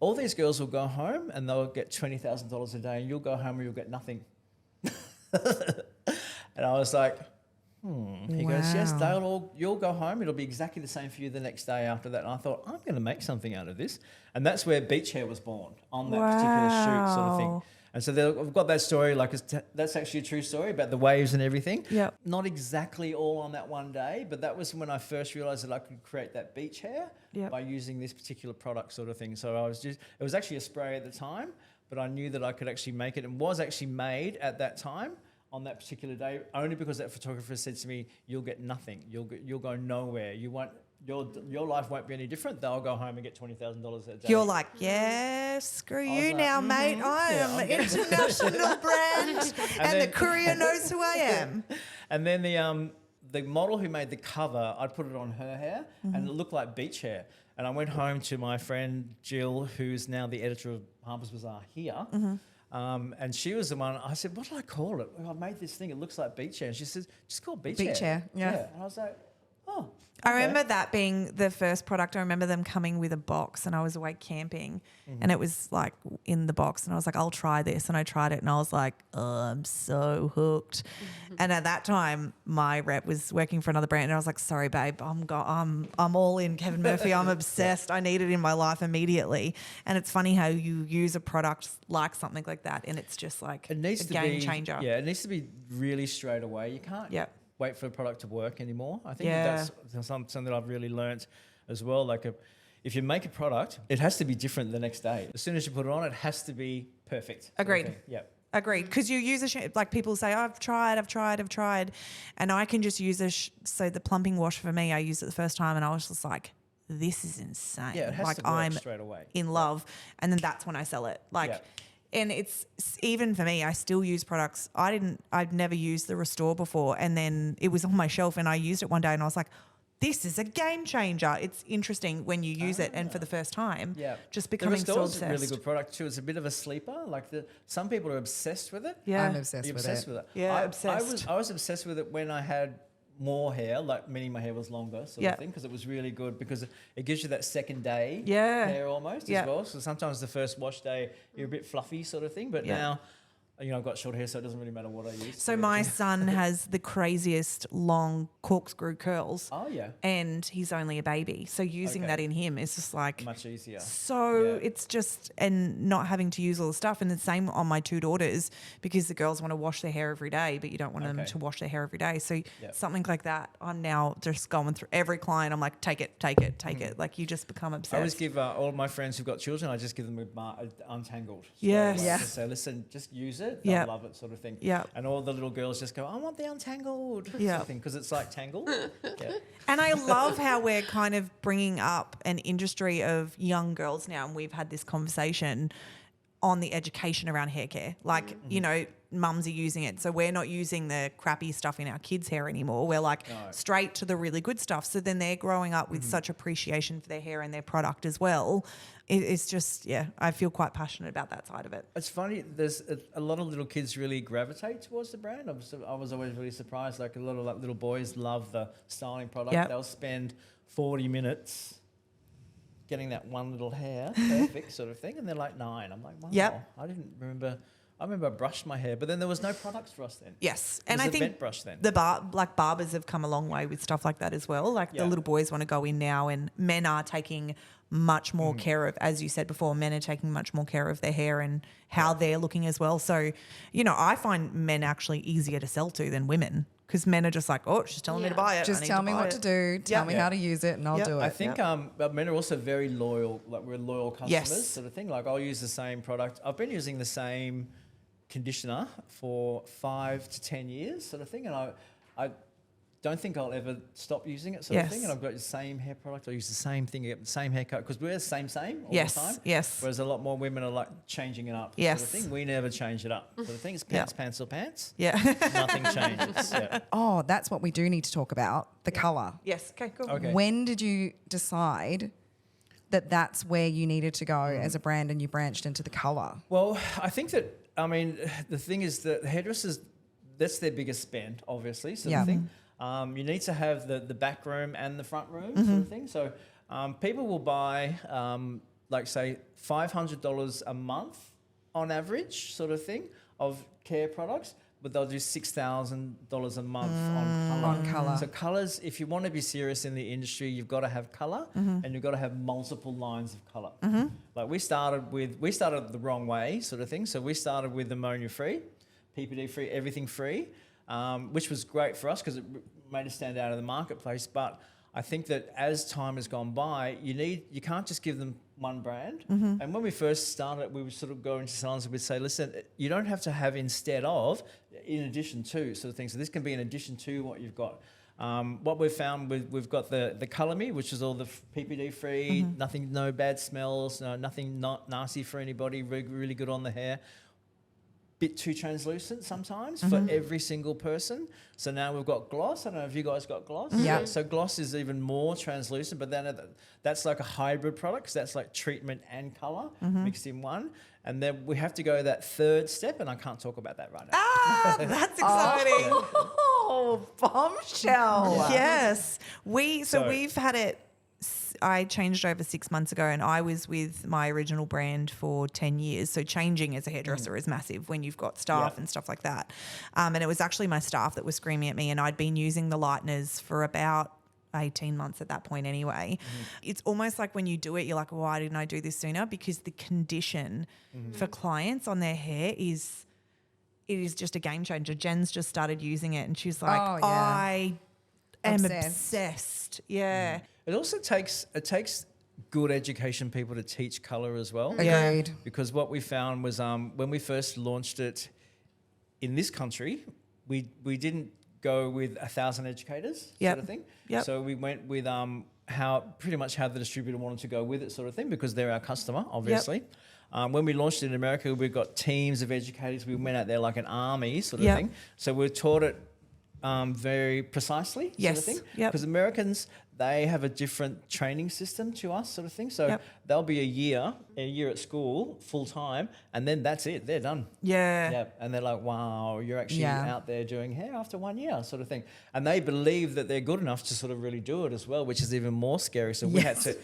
all these girls will go home and they'll get $20,000 a day, and you'll go home and you'll get nothing. And I was like, He goes, yes, you'll go home. It'll be exactly the same for you the next day after that. And I thought, I'm going to make something out of this. And that's where Beach Hair was born, on that particular shoot, sort of thing. And so I've got that story, like that's actually a true story about the waves and everything. Yep. Not exactly all on that one day, but that was when I first realised that I could create that beach hair by using this particular product, sort of thing. So it was actually a spray at the time, but I knew that I could actually make it, and was actually made at that time on that particular day, only because that photographer said to me, "You'll get nothing. You'll go nowhere. You won't. Your life won't be any different. They'll go home and get $20,000 a day." You're like, yeah, screw you like, now, mate. I am an international brand, and the courier knows who I am. And then the model who made the cover, I'd put it on her hair, and it looked like beach hair. And I went home to my friend Jill, who's now the editor of Harper's Bazaar here. And she was the one, I said, "What do I call it? Well, I made this thing, it looks like beach hair." And she says, "Just call it beach hair." Beach hair, yeah. And I was like, "Oh." I remember that being the first product. I remember them coming with a box, and I was away camping, and it was like in the box, and I was like, "I'll try this," and I tried it, and I was like, "Oh, I'm so hooked." And at that time, my rep was working for another brand, and I was like, "Sorry, babe, I'm all in Kevin Murphy. I'm obsessed. I need it in my life immediately." And it's funny how you use a product like something like that, and it's just like It needs a to game be, changer. Yeah, it needs to be really straight away. You can't wait for a product to work anymore. I think that's something that I've really learnt as well. Like if you make a product, it has to be different the next day. As soon as you put it on, it has to be perfect. Agreed. Yeah. Agreed. Because you use like people say, I've tried. And I can just use so the plumping wash for me, I used it the first time and I was just like, this is insane. Yeah, it has like to work I'm straight away. in love. And then that's when I sell it. And it's even for me, I still use products. I'd never used the Restore before. And then it was on my shelf and I used it one day and I was like, this is a game changer. It's interesting when you use it and for the first time, just becoming so obsessed. The Restore's a really good product too. It's a bit of a sleeper. Like some people are obsessed with it. Yeah. I'm obsessed with it. Yeah, obsessed. I was obsessed with it when I had more hair, like meaning my hair was longer sort of thing, because it was really good because it gives you that second day hair almost as well. So sometimes the first wash day you're a bit fluffy sort of thing, but now I've got short hair, so it doesn't really matter what I use. So my son has the craziest long corkscrew curls. Oh, yeah. And he's only a baby. So using that in him is just like... much easier. So it's just... And not having to use all the stuff. And the same on my two daughters because the girls want to wash their hair every day, but you don't want them to wash their hair every day. So something like that, I'm now just going through every client. I'm like, take it. Like you just become obsessed. I always give all of my friends who've got children, I just give them untangled. Yes. So I just say, listen, just use it. They'll love it, sort of thing. Yeah. And all the little girls just go, I want the untangled sort of thing, because it's like tangled. And I love how we're kind of bringing up an industry of young girls now, and we've had this conversation on the education around hair care. Like, mums are using it. So we're not using the crappy stuff in our kids' hair anymore. We're like straight to the really good stuff. So then they're growing up with such appreciation for their hair and their product as well. It's just, I feel quite passionate about that side of it. It's funny, there's a lot of little kids really gravitate towards the brand. I was always really surprised. Like a lot of little boys love the styling product. Yep. They'll spend 40 minutes getting that one little hair perfect sort of thing, and they're like 9. I'm like, wow, I didn't remember. I remember I brushed my hair, but then there was no products for us then. Yes, and I think brush then. The barbers have come a long way with stuff like that as well. Like the little boys want to go in now, and men are taking much more care of, as you said before, men are taking much more care of their hair and how they're looking as well. So, I find men actually easier to sell to than women. Because men are just like, oh, she's telling me to buy it. Just tell me what to do. Tell me how to use it and I'll do it. I think men are also very loyal. Like we're loyal customers sort of thing. Like I'll use the same product. I've been using the same conditioner for 5 to 10 years sort of thing. And I don't think I'll ever stop using it sort of thing. And I've got the same hair product. I use the same thing, I get the same haircut because we're the same all the time. Yes. Whereas a lot more women are like changing it up sort of thing. We never change it up sort of thing. It's pants or pants. Yeah. Nothing changes. Yeah. Oh, that's what we do need to talk about, the colour. Yes. Okay, cool. Okay. When did you decide that that's where you needed to go as a brand and you branched into the colour? Well, I think that, the thing is that the hairdressers, that's their biggest spend, obviously, sort of thing. You need to have the back room and the front room sort of thing. So people will buy, say, $500 a month on average sort of thing of care products, but they'll do $6,000 a month on colour. So colours, if you want to be serious in the industry, you've got to have colour and you've got to have multiple lines of colour. Like we started the wrong way sort of thing. So we started with ammonia free, PPD free, everything free. Which was great for us because it made us stand out in the marketplace. But I think that as time has gone by, you can't just give them one brand. Mm-hmm. And when we first started, we would sort of go into salons and we'd say, listen, you don't have to have instead of, in addition to sort of things. So this can be in addition to what you've got. What we've found, we've got the Colour Me, which is all the PPD free, nothing, no bad smells, nothing not nasty for anybody, really good on the hair. Bit too translucent sometimes for every single person. So now we've got gloss. I don't know if you guys got gloss. Yeah. So gloss is even more translucent, but then that's like a hybrid product. So that's like treatment and color mixed in one. And then we have to go that third step, and I can't talk about that right now. Ah, that's exciting. Oh, bombshell. Yes. We've had it. I changed over 6 months ago, and I was with my original brand for 10 years. So changing as a hairdresser is massive when you've got staff and stuff like that. And it was actually my staff that was screaming at me, and I'd been using the lighteners for about 18 months at that point anyway. It's almost like when you do it, you're like, why didn't I do this sooner? Because the condition for clients on their hair is just a game changer. Jen's just started using it, and she's like, I am obsessed. Yeah. It also takes good education people to teach colour as well. Agreed. Because what we found was when we first launched it in this country, we didn't go with 1,000 educators sort of thing. Yep. So we went with pretty much how the distributor wanted to go with it sort of thing, because they're our customer, obviously. When we launched it in America, we got teams of educators. We went out there like an army sort of thing. So we taught it very precisely sort of thing. Because Americans, they have a different training system to us sort of thing. So they'll be a year at school full time, and then that's it. They're done. Yeah. And they're like, wow, you're actually out there doing hair after 1 year sort of thing. And they believe that they're good enough to sort of really do it as well, which is even more scary. So we had to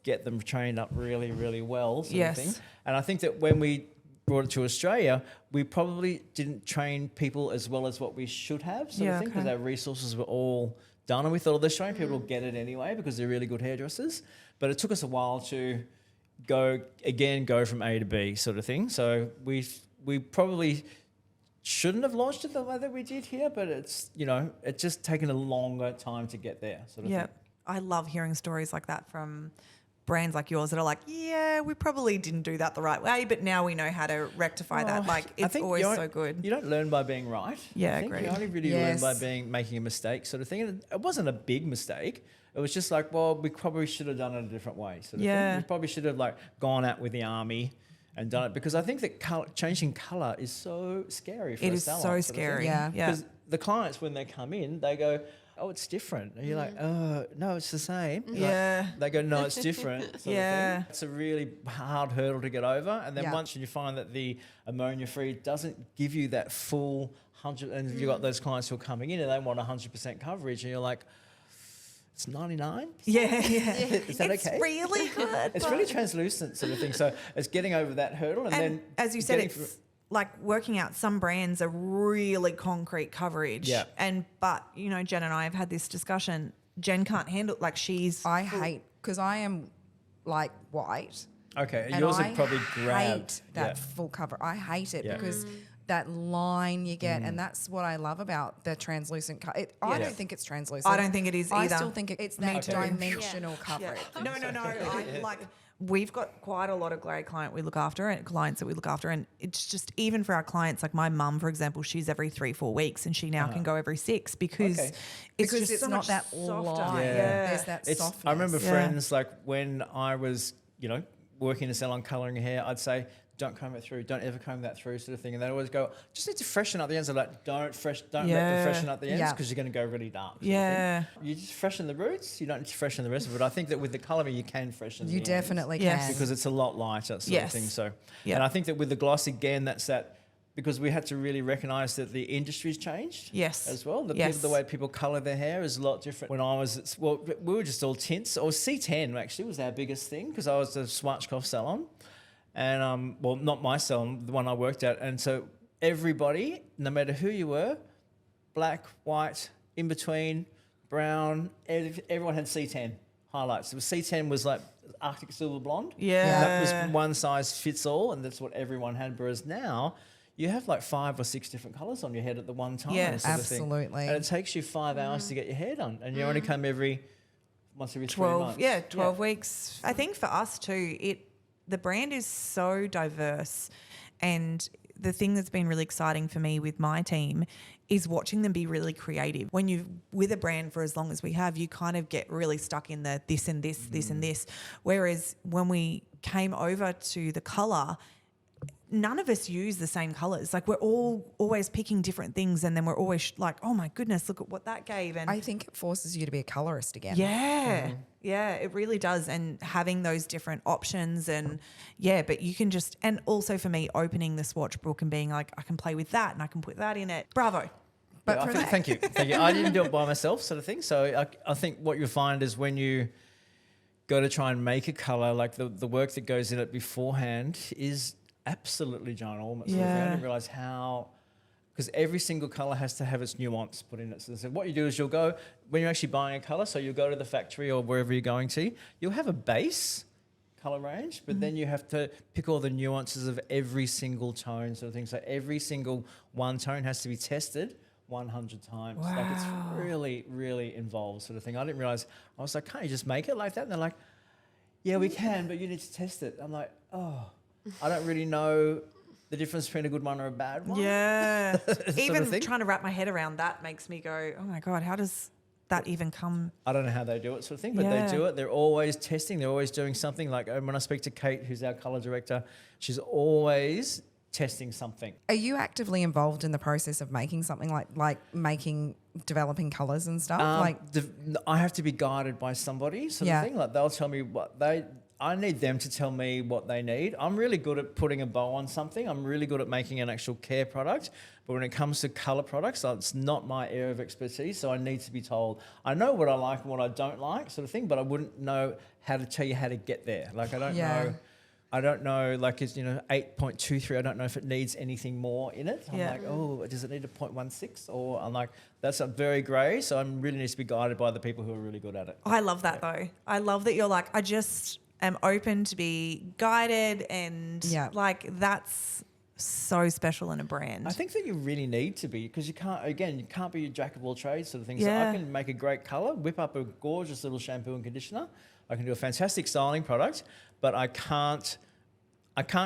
get them trained up really, really well sort of thing. And I think that when we brought it to Australia, we probably didn't train people as well as what we should have sort of thing, because our resources were all done, and we thought, the Australian people will get it anyway because they're really good hairdressers. But it took us a while to go from A to B sort of thing. So we probably shouldn't have launched it the way that we did here, but it's just taken a longer time to get there sort of thing. I love hearing stories like that from brands like yours that are like, we probably didn't do that the right way, but now we know how to rectify that. Like, it's always so good. You don't learn by being right. Yeah, I think agreed. you only really learn by making a mistake sort of thing. And it wasn't a big mistake. It was just like, well, we probably should have done it a different way sort of thing. We probably should have like gone out with the army and done it, because I think that changing colour is so scary for a salon. It is so scary. Because the clients, when they come in, they go, oh, it's different. And you're like, oh, no, it's the same. Like, they go, no, it's different. Sort of thing. It's a really hard hurdle to get over. And then once you find that the ammonia-free doesn't give you that full 100%, and you've got those clients who are coming in and they want 100% coverage, and you're like, it's 99%? Is that okay? It's really good. It's really translucent sort of thing. So it's getting over that hurdle. And then, as you said, it's like working out, some brands are really concrete coverage. But Jen and I have had this discussion. Jen can't handle, like, I hate, because I am like white. Okay, and yours I have probably grabbed hate that full cover. I hate it because that line you get, and that's what I love about the translucent cover. I don't think it's translucent. I don't think it is either. I still think it's that dimensional coverage. No. We've got quite a lot of great clients we look after, and it's just, even for our clients, like my mum, for example, she's every 3-4 weeks, and she now can go every 6 because it's so not that line. There's that softness. I remember friends, like, when I was, working in a salon colouring hair, I'd say, don't comb it through, don't ever comb that through sort of thing. And they'd always go, just need to freshen up the ends. I'm like, don't let them freshen up the ends, because you're going to go really dark. You just freshen the roots. You don't need to freshen the rest of it. I think that with the Colour Me, you can freshen the ends. You definitely can. Because it's a lot lighter sort of thing. So, and I think that with the gloss, again, that's that, because we had to really recognise that the industry's changed as well. The way people colour their hair is a lot different. When I was, we were just all tints. Or C10 actually was our biggest thing, because I was a Schwarzkopf salon. And, not my salon, the one I worked at. And so everybody, no matter who you were, black, white, in between, brown, everyone had C10 highlights. C10 was like Arctic Silver Blonde. That was one size fits all, and that's what everyone had. Whereas now, you have like 5 or 6 different colours on your head at the one time. Absolutely. And it takes you 5 hours to get your hair done, and you only come every once every 3 12, months. yeah, 12 weeks. I think for us too, the brand is so diverse, and the thing that's been really exciting for me with my team is watching them be really creative. When you're with a brand for as long as we have, you kind of get really stuck in the this and this, this and this. Whereas when we came over to the colour, none of us use the same colours. Like we're all always picking different things, and then we're always like, oh my goodness, look at what that gave. And I think it forces you to be a colorist again. yeah, yeah, it really does. And having those different options, and but you can just, and also for me, opening the swatch book and being like, I can play with that and I can put that in it. Bravo. But Yeah, for that, thank you. I didn't do it by myself, sort of thing. So I think what you'll find is when you go to try and make a colour, like the work that goes in it beforehand is absolutely ginormous. Yeah. I didn't realise how, because every single colour has to have its nuance put in it. So what you do is you'll go, when you're actually buying a colour, so you'll go to the factory or wherever you're going to, you'll have a base colour range, but then you have to pick all the nuances of every single tone sort of thing. So every single one tone has to be tested 100 times. Wow. Like it's really, really involved sort of thing. I didn't realise, I was like, can't you just make it like that? And they're like, yeah, we can, but you need to test it. I'm like, oh, I don't really know the difference between a good one or a bad one. Yeah. Even thing. trying to wrap my head around that makes me go, oh my God, how does that even come? I don't know how they do it sort of thing, but they do it. They're always testing. They're always doing something. Like when I speak to Kate, who's our colour director, she's always testing something. are you actively involved in the process of making something like developing colours and stuff? I have to be guided by somebody sort of thing. Like they'll tell me I need them to tell me what they need. I'm really good at putting a bow on something. I'm really good at making an actual care product. But when it comes to colour products, it's not my area of expertise, so I need to be told. I know what I like and what I don't like sort of thing, but I wouldn't know how to tell you how to get there. Like I don't know, like it's, 8.23, I don't know if it needs anything more in it. I'm like, oh, does it need a 0.16? Or I'm like, that's very grey, so I really need to be guided by the people who are really good at it. I love that though. I love that you're like, I just am open to be guided, and like that's so special in a brand. I think that you really need to be, because you can't be a jack of all trades sort of thing. So I can make a great colour, whip up a gorgeous little shampoo and conditioner. I can do a fantastic styling product, but I can't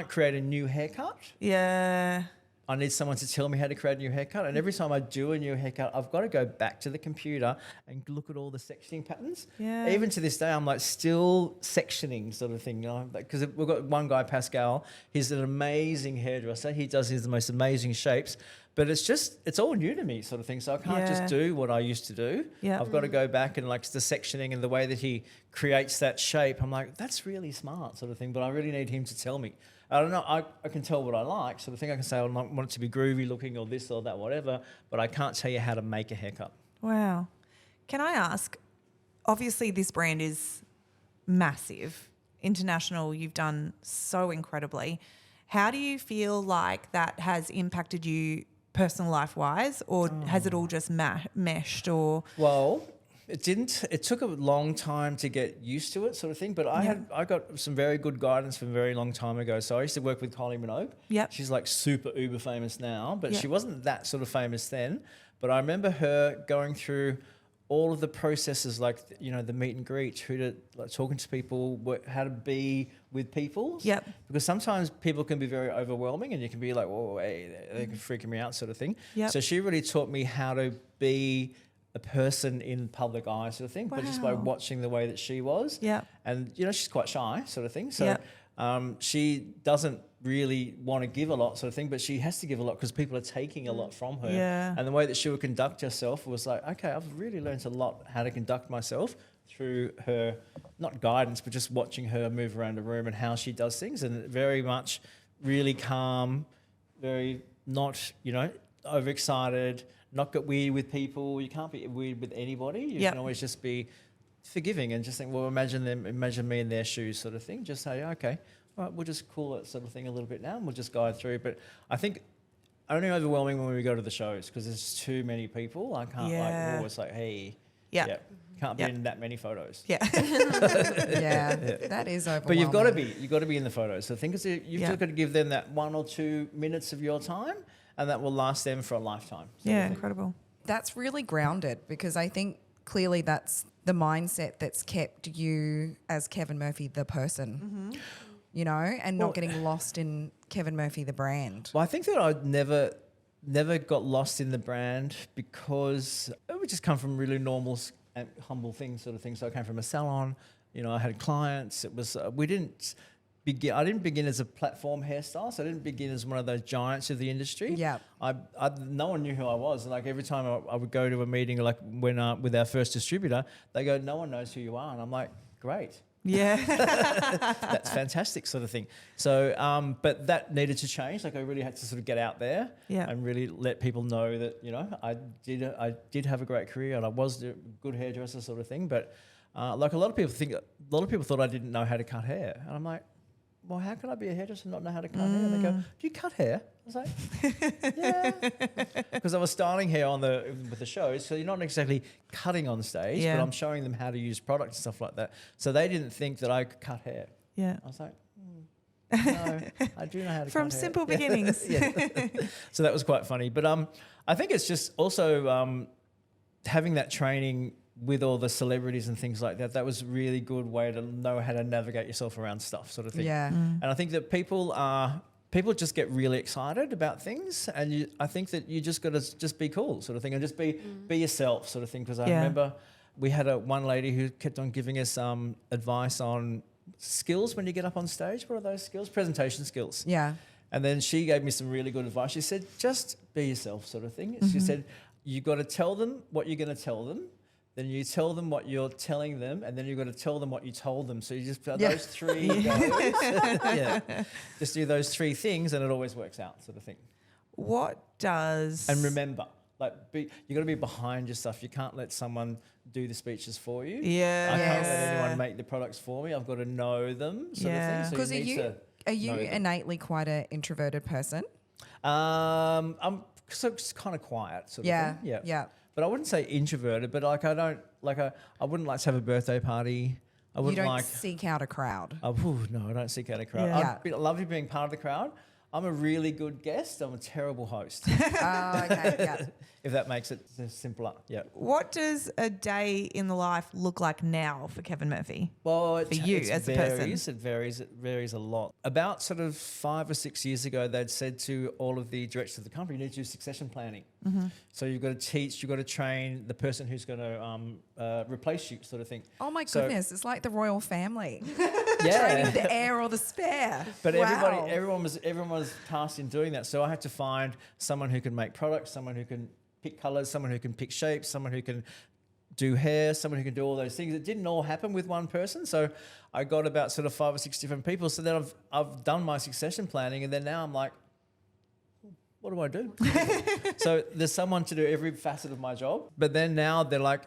create a new haircut. Yeah. I need someone to tell me how to create a new haircut. And every time I do a new haircut, I've got to go back to the computer and look at all the sectioning patterns. Yeah. Even to this day, I'm like still sectioning sort of thing. Because we've got one guy, Pascal, he's an amazing hairdresser. He does the most amazing shapes. But it's all new to me sort of thing. So I can't just do what I used to do. Yeah. I've got to go back and like the sectioning and the way that he creates that shape. I'm like, that's really smart sort of thing. But I really need him to tell me. I don't know. I can tell what I like sort of thing. I can say I want it to be groovy looking or this or that, whatever. But I can't tell you how to make a haircut. Wow. Can I ask, obviously this brand is massive. International, you've done so incredibly. How do you feel like that has impacted you personal life wise, or has it all just meshed? Or well, it didn't. It took a long time to get used to it, sort of thing. But I got some very good guidance from a very long time ago. So I used to work with Kylie Minogue. Yep. She's like super uber famous now, but she wasn't that sort of famous then. But I remember her going through all of the processes, like the meet and greet, talking to people, how to be with people. Yep. Because sometimes people can be very overwhelming, and you can be like, "Whoa, hey, they can freak me out," sort of thing. Yep. So she really taught me how to be a person in public eye, sort of thing, but just by watching the way that she was. Yeah. And she's quite shy, sort of thing. So she doesn't really want to give a lot, sort of thing, but she has to give a lot because people are taking a lot from her. Yeah. And the way that she would conduct herself was like, okay, I've really learned a lot how to conduct myself through her, not guidance, but just watching her move around the room and how she does things, and very much really calm, very not, overexcited, not get weird with people. You can't be weird with anybody. You can always just be forgiving and just think, well, imagine me in their shoes, sort of thing. Just say, okay, all right, we'll just cool it, sort of thing, a little bit now, and we'll just guide through. But I think only overwhelming when we go to the shows, because there's too many people. I can't we're always like, hey, can't be in that many photos. Yeah. That is overwhelming. But you've got to be in the photos. So I think you've just got to give them that 1 or 2 minutes of your time, and that will last them for a lifetime. Yeah, incredible. That's really grounded, because I think clearly that's the mindset that's kept you as Kevin Murphy, the person, you know, and not getting lost in Kevin Murphy, the brand. Well, I think that I'd never got lost in the brand because it would just come from really normal and humble things, sort of things. So I came from a salon, you know, I had clients. It was, I didn't begin as a platform hairstylist. So I didn't begin as one of those giants of the industry. Yeah. No one knew who I was. Like every time I would go to a meeting, like when with our first distributor, they go, "No one knows who you are," and I'm like, "Great." Yeah. That's fantastic, sort of thing. So, but that needed to change. Like I really had to sort of get out there and really let people know that, you know, I did have a great career and I was a good hairdresser, sort of thing. But like a lot of people thought I didn't know how to cut hair, and I'm like, well, how can I be a hairdresser and not know how to cut hair? And they go, "Do you cut hair?" I was like, "Yeah," because I was styling hair with the shows, so you're not exactly cutting on stage, but I'm showing them how to use products and stuff like that. So they didn't think that I could cut hair. Yeah, I was like, no, I do know how to from cut hair. simple beginnings. So that was quite funny, but I think it's just also having that training with all the celebrities and things like that. That was a really good way to know how to navigate yourself around stuff, sort of thing. Yeah. And I think that people just get really excited about things, and I think that you just got to just be cool, sort of thing, and just be yourself, sort of thing. Because I remember we had one lady who kept on giving us advice on skills when you get up on stage. What are those skills? Presentation skills. Yeah. And then she gave me some really good advice. She said, just be yourself, sort of thing. She said, you got to tell them what you're going to tell them. Then you tell them what you're telling them, and then you've got to tell them what you told them. So you just those three goes. Just do those three things, and it always works out, sort of thing. What does... And remember, like you got to be behind your stuff. You can't let someone do the speeches for you. Yeah. I can't let anyone make the products for me. I've got to know them, sort of thing. So Because are you innately quite an introverted person? I'm kind of quiet, sort of thing. Yeah. But I wouldn't say introverted, but like I wouldn't like to have a birthday party. I wouldn't you don't like seek out a crowd. No, I don't seek out a crowd. Yeah. I love you being part of the crowd. I'm a really good guest. I'm a terrible host. Oh, okay, yeah. If that makes it simpler, yeah. What does a day in the life look like now for Kevin Murphy? Well, for you as a person? It varies a lot. About sort of 5 or 6 years ago, they'd said to all of the directors of the company, you need to do succession planning. So you've got to teach, you've got to train the person who's going to replace you, sort of thing. Oh my goodness, it's like the royal family. Yeah. Training the heir or the spare. But everyone was tasked in doing that. So I had to find someone who can make products, someone who can pick colours, someone who can pick shapes, someone who can do hair, someone who can do all those things. It didn't all happen with one person. So I got about sort of 5 or 6 different people. So then I've done my succession planning, and then now I'm like, what do I do? So there's someone to do every facet of my job. But then now they're like,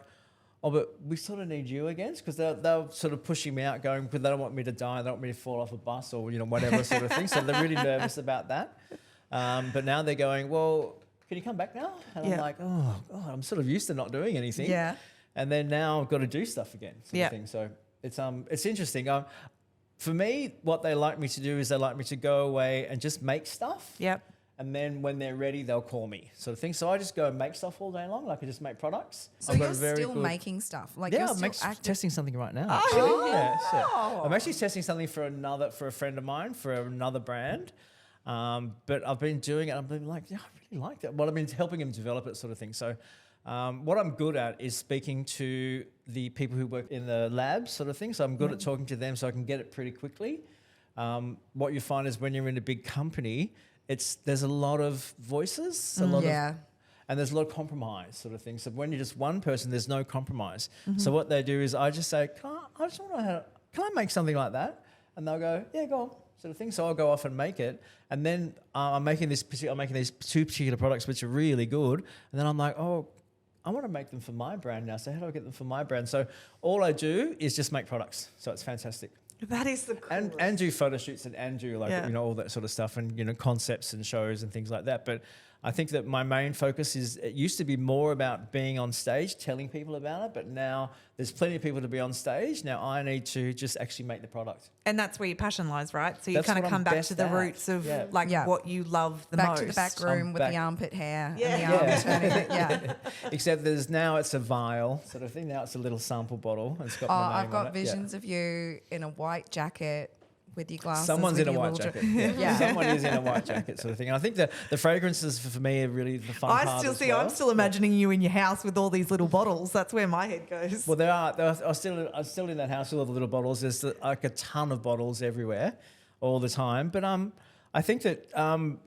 oh, but we sort of need you again, because they're sort of pushing me out, going, but they don't want me to die, they don't want me to fall off a bus or, you know, whatever sort of thing. So they're really nervous about that. But now they're going, well, can you come back now? And I'm like, oh, God, I'm sort of used to not doing anything. Yeah. And then now I've got to do stuff again, sort of thing. So it's interesting. For me, what they like me to do is they like me to go away and just make stuff. Yep. And then when they're ready, they'll call me, sort of thing. So I just go and make stuff all day long. Like I just make products. So you're still making stuff? Like yeah, you're I'm testing something right now. Oh. Yeah. I'm actually testing something for a friend of mine, for another brand. But I've been doing it. I've been like, yeah, I really like that. Well, I've been helping him develop it, sort of thing. So what I'm good at is speaking to the people who work in the labs, sort of thing. So I'm good at talking to them, so I can get it pretty quickly. What you find is when you're in a big company, there's a lot of voices, and there's a lot of compromise, sort of thing. So when you're just one person, there's no compromise. So what they do is I just say, can I make something like that? And they'll go, yeah, go on, sort of thing. So I'll go off and make it. And then I'm making these 2 particular products which are really good. And then I'm like, oh, I want to make them for my brand now. So how do I get them for my brand? So all I do is just make products. So it's fantastic. That is the coolest. And do photo shoots and do like, you know, all that sort of stuff, and, you know, concepts and shows and things like that. But I think that my main focus it used to be more about being on stage, telling people about it, but now there's plenty of people to be on stage. Now I need to just actually make the product. And that's where your passion lies, right? So you That's kind of what come I'm back best to the at. roots of Yeah. what you love the Back most. to the back room with the armpit hair Yeah. and the arms turning it. Yeah. Except now it's a vial sort of thing. Now it's a little sample bottle. It's got Oh, my name I've on got it. visions of you in a white jacket with your glasses. Someone's with in a your white little jacket. Yeah. Someone is in a white jacket sort of thing. And I think the fragrances for me are really the fun part I still as see. well. I'm still imagining you in your house with all these little bottles. That's where my head goes. Well, I'm still in that house with all the little bottles. There's like a ton of bottles everywhere all the time. But I think that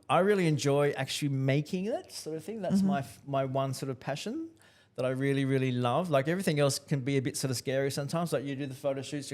I really enjoy actually making it sort of thing. That's my one sort of passion that I really, really love. Like everything else can be a bit sort of scary sometimes. Like you do the photo shoots,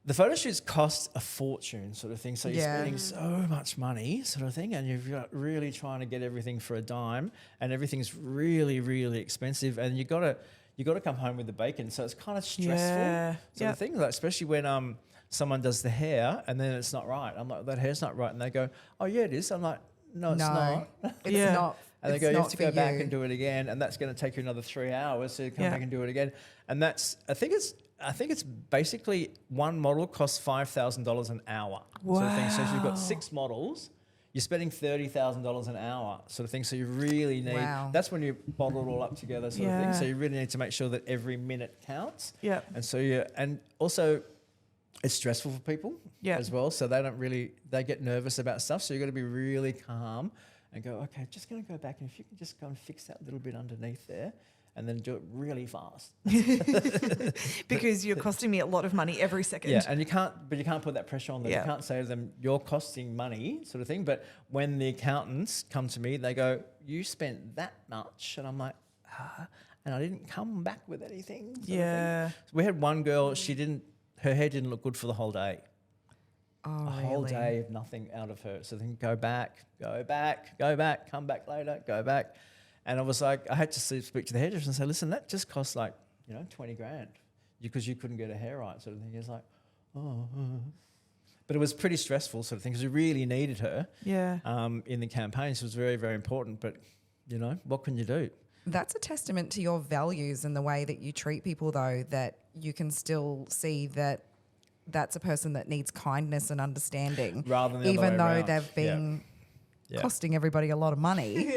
the photo shoots cost a fortune sort of thing. So you're spending so much money sort of thing, and you're really trying to get everything for a dime, and everything's really, really expensive, and you got to come home with the bacon. So it's kind of stressful sort of thing, like especially when someone does the hair and then it's not right. I'm like, that hair's not right, and they go, oh yeah, it is. I'm like, no, it's not. It's not. And they it's go, you not have to for go back you. and do it again, and that's going to take you another 3 hours. So you come back and do it again, and I think it's basically one model costs $5,000 an hour. Wow. Sort of thing. So if you've got 6 models, you're spending $30,000 an hour sort of thing. So you really need. Wow. That's when you bottle it all up together sort of thing. So you really need to make sure that every minute counts. Yeah. And so and also it's stressful for people as well. So they get nervous about stuff. So you've got to be really calm and go, okay, just going to go back, and if you can just go and fix that little bit underneath there, and then do it really fast. Because you're costing me a lot of money every second. Yeah, and you can't put that pressure on them. Yeah. You can't say to them, you're costing money sort of thing. But when the accountants come to me, they go, you spent that much. And I'm like, and I didn't come back with anything. Sort of thing. So we had one girl, her hair didn't look good for the whole day. Oh, A whole day of nothing out of her. So then go back, come back later, go back. And I was like, I had to speak to the hairdresser and say, listen, that just costs like, $20,000 because you couldn't get a hair right sort of thing. He was like, oh. But it was pretty stressful sort of thing because we really needed her in the campaign. So it was very, very important. But, what can you do? That's a testament to your values and the way that you treat people, though, that you can still see that that's a person that needs kindness and understanding, rather than even though around. they've been costing everybody a lot of money,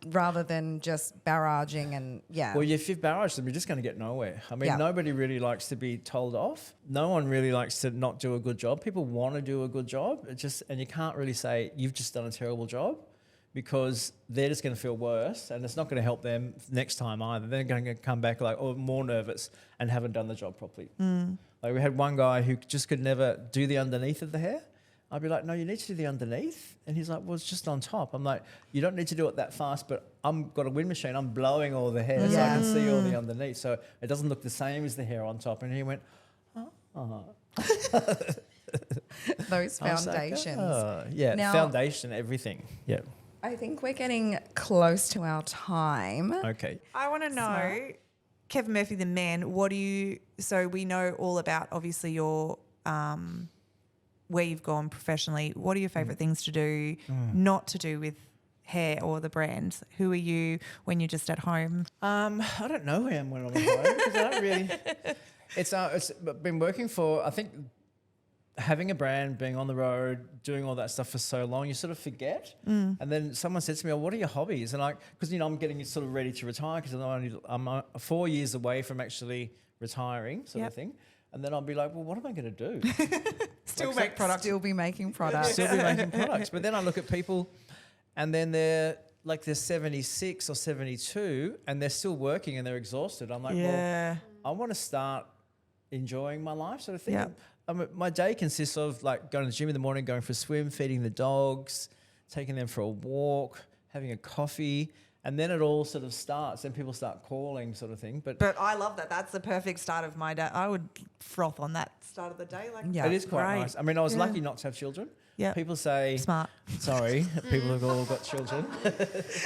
rather than just barraging and Well, if you've barraged them, you're just going to get nowhere. I mean, nobody really likes to be told off. No one really likes to not do a good job. People want to do a good job. And you can't really say you've just done a terrible job, because they're just going to feel worse, and it's not going to help them next time either. They're going to come back more nervous and haven't done the job properly. Like we had one guy who just could never do the underneath of the hair. I'd be like, no, you need to do the underneath. And he's like, well, it's just on top. I'm like, you don't need to do it that fast, but I've got a wind machine. I'm blowing all the hair so I can see all the underneath. So it doesn't look the same as the hair on top. And he went, those foundations. Now, foundation, everything. Yeah. I think we're getting close to our time. Okay. I want to know, Kevin Murphy, the man, so we know all about obviously your, where you've gone professionally. What are your favourite things to do, not to do with hair or the brand? Who are you when you're just at home? I don't know who I am when I'm at home, because I don't really. It's been working for, I think, having a brand, being on the road, doing all that stuff for so long, you sort of forget. And then someone said to me, what are your hobbies? And because I'm getting sort of ready to retire, because I'm 4 years away from actually retiring sort of thing. And then I'll be like, well, what am I going to do? Still make products. Still be making products. Still be making products. But then I look at people, and then they're 76 or 72 and they're still working and they're exhausted. I'm like, well, I want to start enjoying my life sort of thing. Yep. My day consists of going to the gym in the morning, going for a swim, feeding the dogs, taking them for a walk, having a coffee, and then it all sort of starts. Then people start calling sort of thing. But I love that. That's the perfect start of my day. I would froth on that start of the day. It is quite nice. I mean, I was lucky not to have children. Yeah. People say... Smart. Sorry, people have all got children.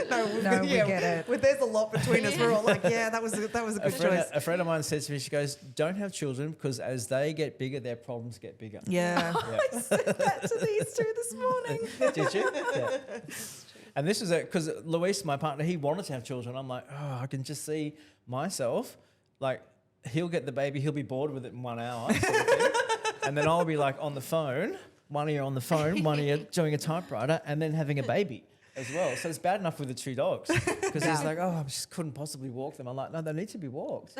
No, we get it. There's a lot between us. We're all like, that was a good choice. A friend of mine said to me, she goes, don't have children because as they get bigger, their problems get bigger. Yeah. I said that to these two this morning. Did you? Yeah. And this is it because Luis, my partner, he wanted to have children. I'm like, oh, I can just see myself, like, he'll get the baby, he'll be bored with it in 1 hour, sort of thing. And then I'll be like on the phone, one ear on the phone, one ear doing a typewriter, and then having a baby as well. So it's bad enough with the 2 dogs because he's like, oh, I just couldn't possibly walk them. I'm like, no, they need to be walked.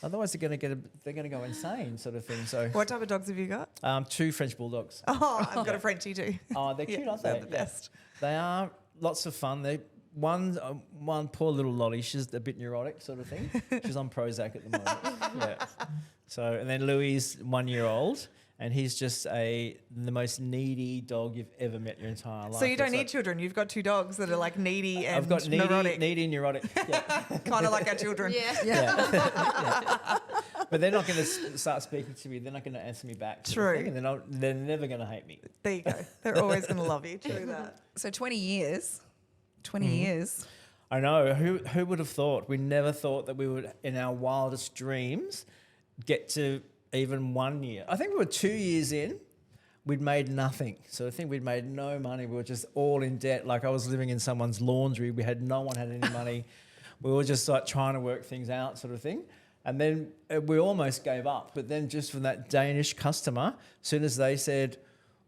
Otherwise, they're going to go insane, sort of thing. So, What type of dogs have you got? 2 French bulldogs. Oh, I've got a Frenchie too. Oh, they're cute, aren't they? They're the best. They are lots of fun. One poor little Lottie, she's a bit neurotic, sort of thing. She's on Prozac at the moment. Yeah. So, and then Louis, 1 year old. And he's just the most needy dog you've ever met your entire life. So you don't need children. You've got 2 dogs that are like needy and I've got needy and neurotic. Yeah. kind of like our children. Yeah. But they're not going to start speaking to me. They're not going to answer me back. True. And they're never going to hate me. There you go. They're always going to love you. True that. So 20 years. 20 years. I know. Who would have thought? We never thought that we would, in our wildest dreams, get to even 1 year. I think we were 2 years in. We'd made nothing. So I think we'd made no money. We were just all in debt. Like I was living in someone's laundry. No one had any money. We were just like trying to work things out, sort of thing. And then we almost gave up. But then just from that Danish customer, as soon as they said,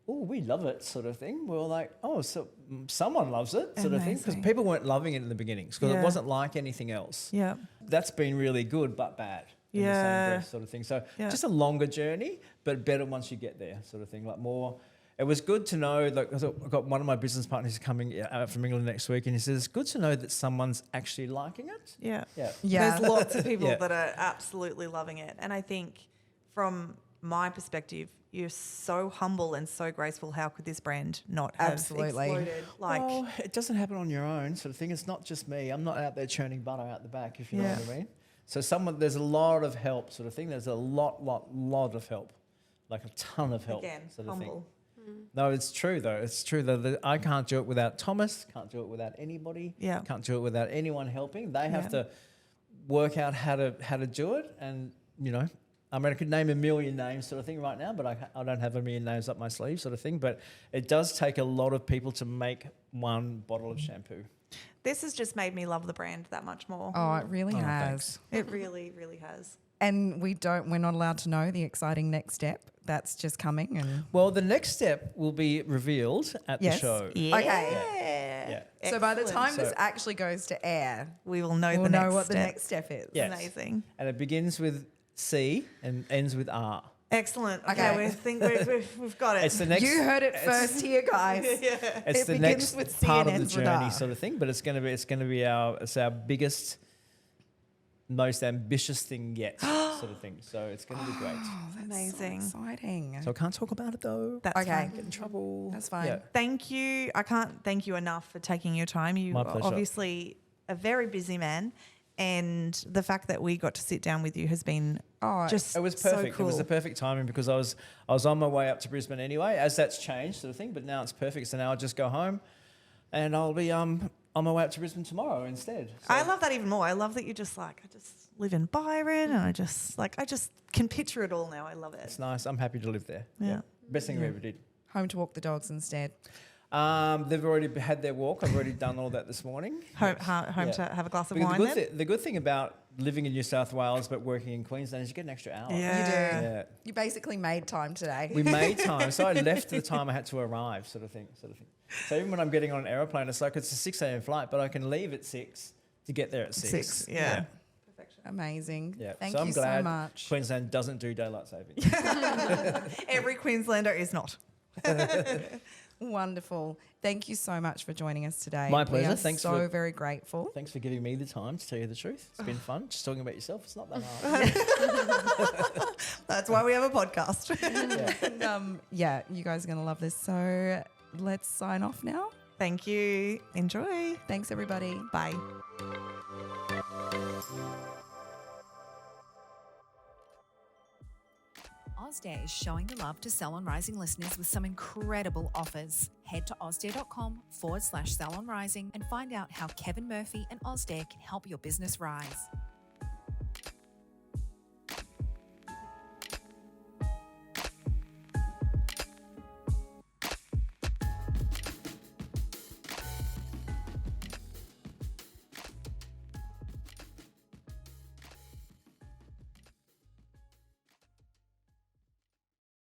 oh, we love it, sort of thing, we were like, oh, so someone loves it, sort of thing. Because people weren't loving it in the beginnings because it wasn't like anything else. Yeah. That's been really good but bad. In the same breath, sort of thing. So just a longer journey, but better once you get there, sort of thing. Like more. It was good to know. Like I've got one of my business partners coming out from England next week, and he says it's good to know that someone's actually liking it. Yeah. Yeah. There's lots of people that are absolutely loving it, and I think from my perspective, you're so humble and so graceful. How could this brand not have exploded? Well, it doesn't happen on your own, sort of thing. It's not just me. I'm not out there churning butter out the back, if you know what I mean. So there's a lot of help, sort of thing. There's a lot of help, like a ton of help, again, sort of humble. thing. No, it's true though. It's true that I can't do it without Thomas. Can't do it without anybody. Yeah. Can't do it without anyone helping. They have to work out how to do it, and I mean, I could name a million names, sort of thing, right now, but I don't have a million names up my sleeve, sort of thing. But it does take a lot of people to make one bottle of shampoo. This has just made me love the brand that much more. Oh, it really has. Thanks. It really, really has. And we're not allowed to know the exciting next step. That's just coming. And Well, the next step will be revealed at the show. Yeah. Okay. Yeah. So by the Excellent. time this actually goes to air, we will know we'll the next know what step. the next step is. Yes. Amazing. And it begins with C and ends with R. Excellent. Okay. We think we've got it. It's the next. You heard it first here, guys. It's It the begins next with C part and of the ends with journey, R. sort of thing. But it's going to be our biggest, most ambitious thing yet, sort of thing. So it's going to be great. Oh, that's Amazing. So exciting. So I can't talk about it though. That's Okay. fine. Get in trouble. That's fine. Yeah. Thank you. I can't thank you enough for taking your time. You My are pleasure. obviously a very busy man, and the fact that we got to sit down with you has been just It was so perfect. cool. It was the perfect timing because I was on my way up to Brisbane anyway. As that's changed, sort of thing. But now it's perfect. So now I'll just go home, and I'll be on my way up to Brisbane tomorrow instead. So I love that even more. I love that you just I just live in Byron, and I just can picture it all now. I love it. it's nice. I'm happy to live there. Yeah. Best thing we ever did. Home to walk the dogs instead. They've already had their walk. I've already done all that this morning. Home Yeah. to have a glass of Because wine then? the good thing about living in New South Wales but working in Queensland is you get an extra hour. Yeah. You do. Yeah. You basically made time today. We made time. So I left the time I had to arrive, sort of thing. So even when I'm getting on an aeroplane, it's like it's a 6 a.m. flight, but I can leave at 6 to get there at 6. Yeah. Amazing. Yeah. Thank so I'm you glad so much. Queensland doesn't do daylight saving. Every Queenslander is not. Wonderful. Thank you so much for joining us today. My pleasure. We are Thanks so for- very grateful. Thanks for giving me the time to tell you the truth. It's been fun. Just talking about yourself. It's not that hard. That's why we have a podcast. Yeah. And, you guys are going to love this. So let's sign off now. Thank you. Enjoy. Thanks, everybody. Bye. Ozday is showing the love to Salon Rising listeners with some incredible offers. Head to ozday.com/salonrising and find out how Kevin Murphy and Ozday can help your business rise.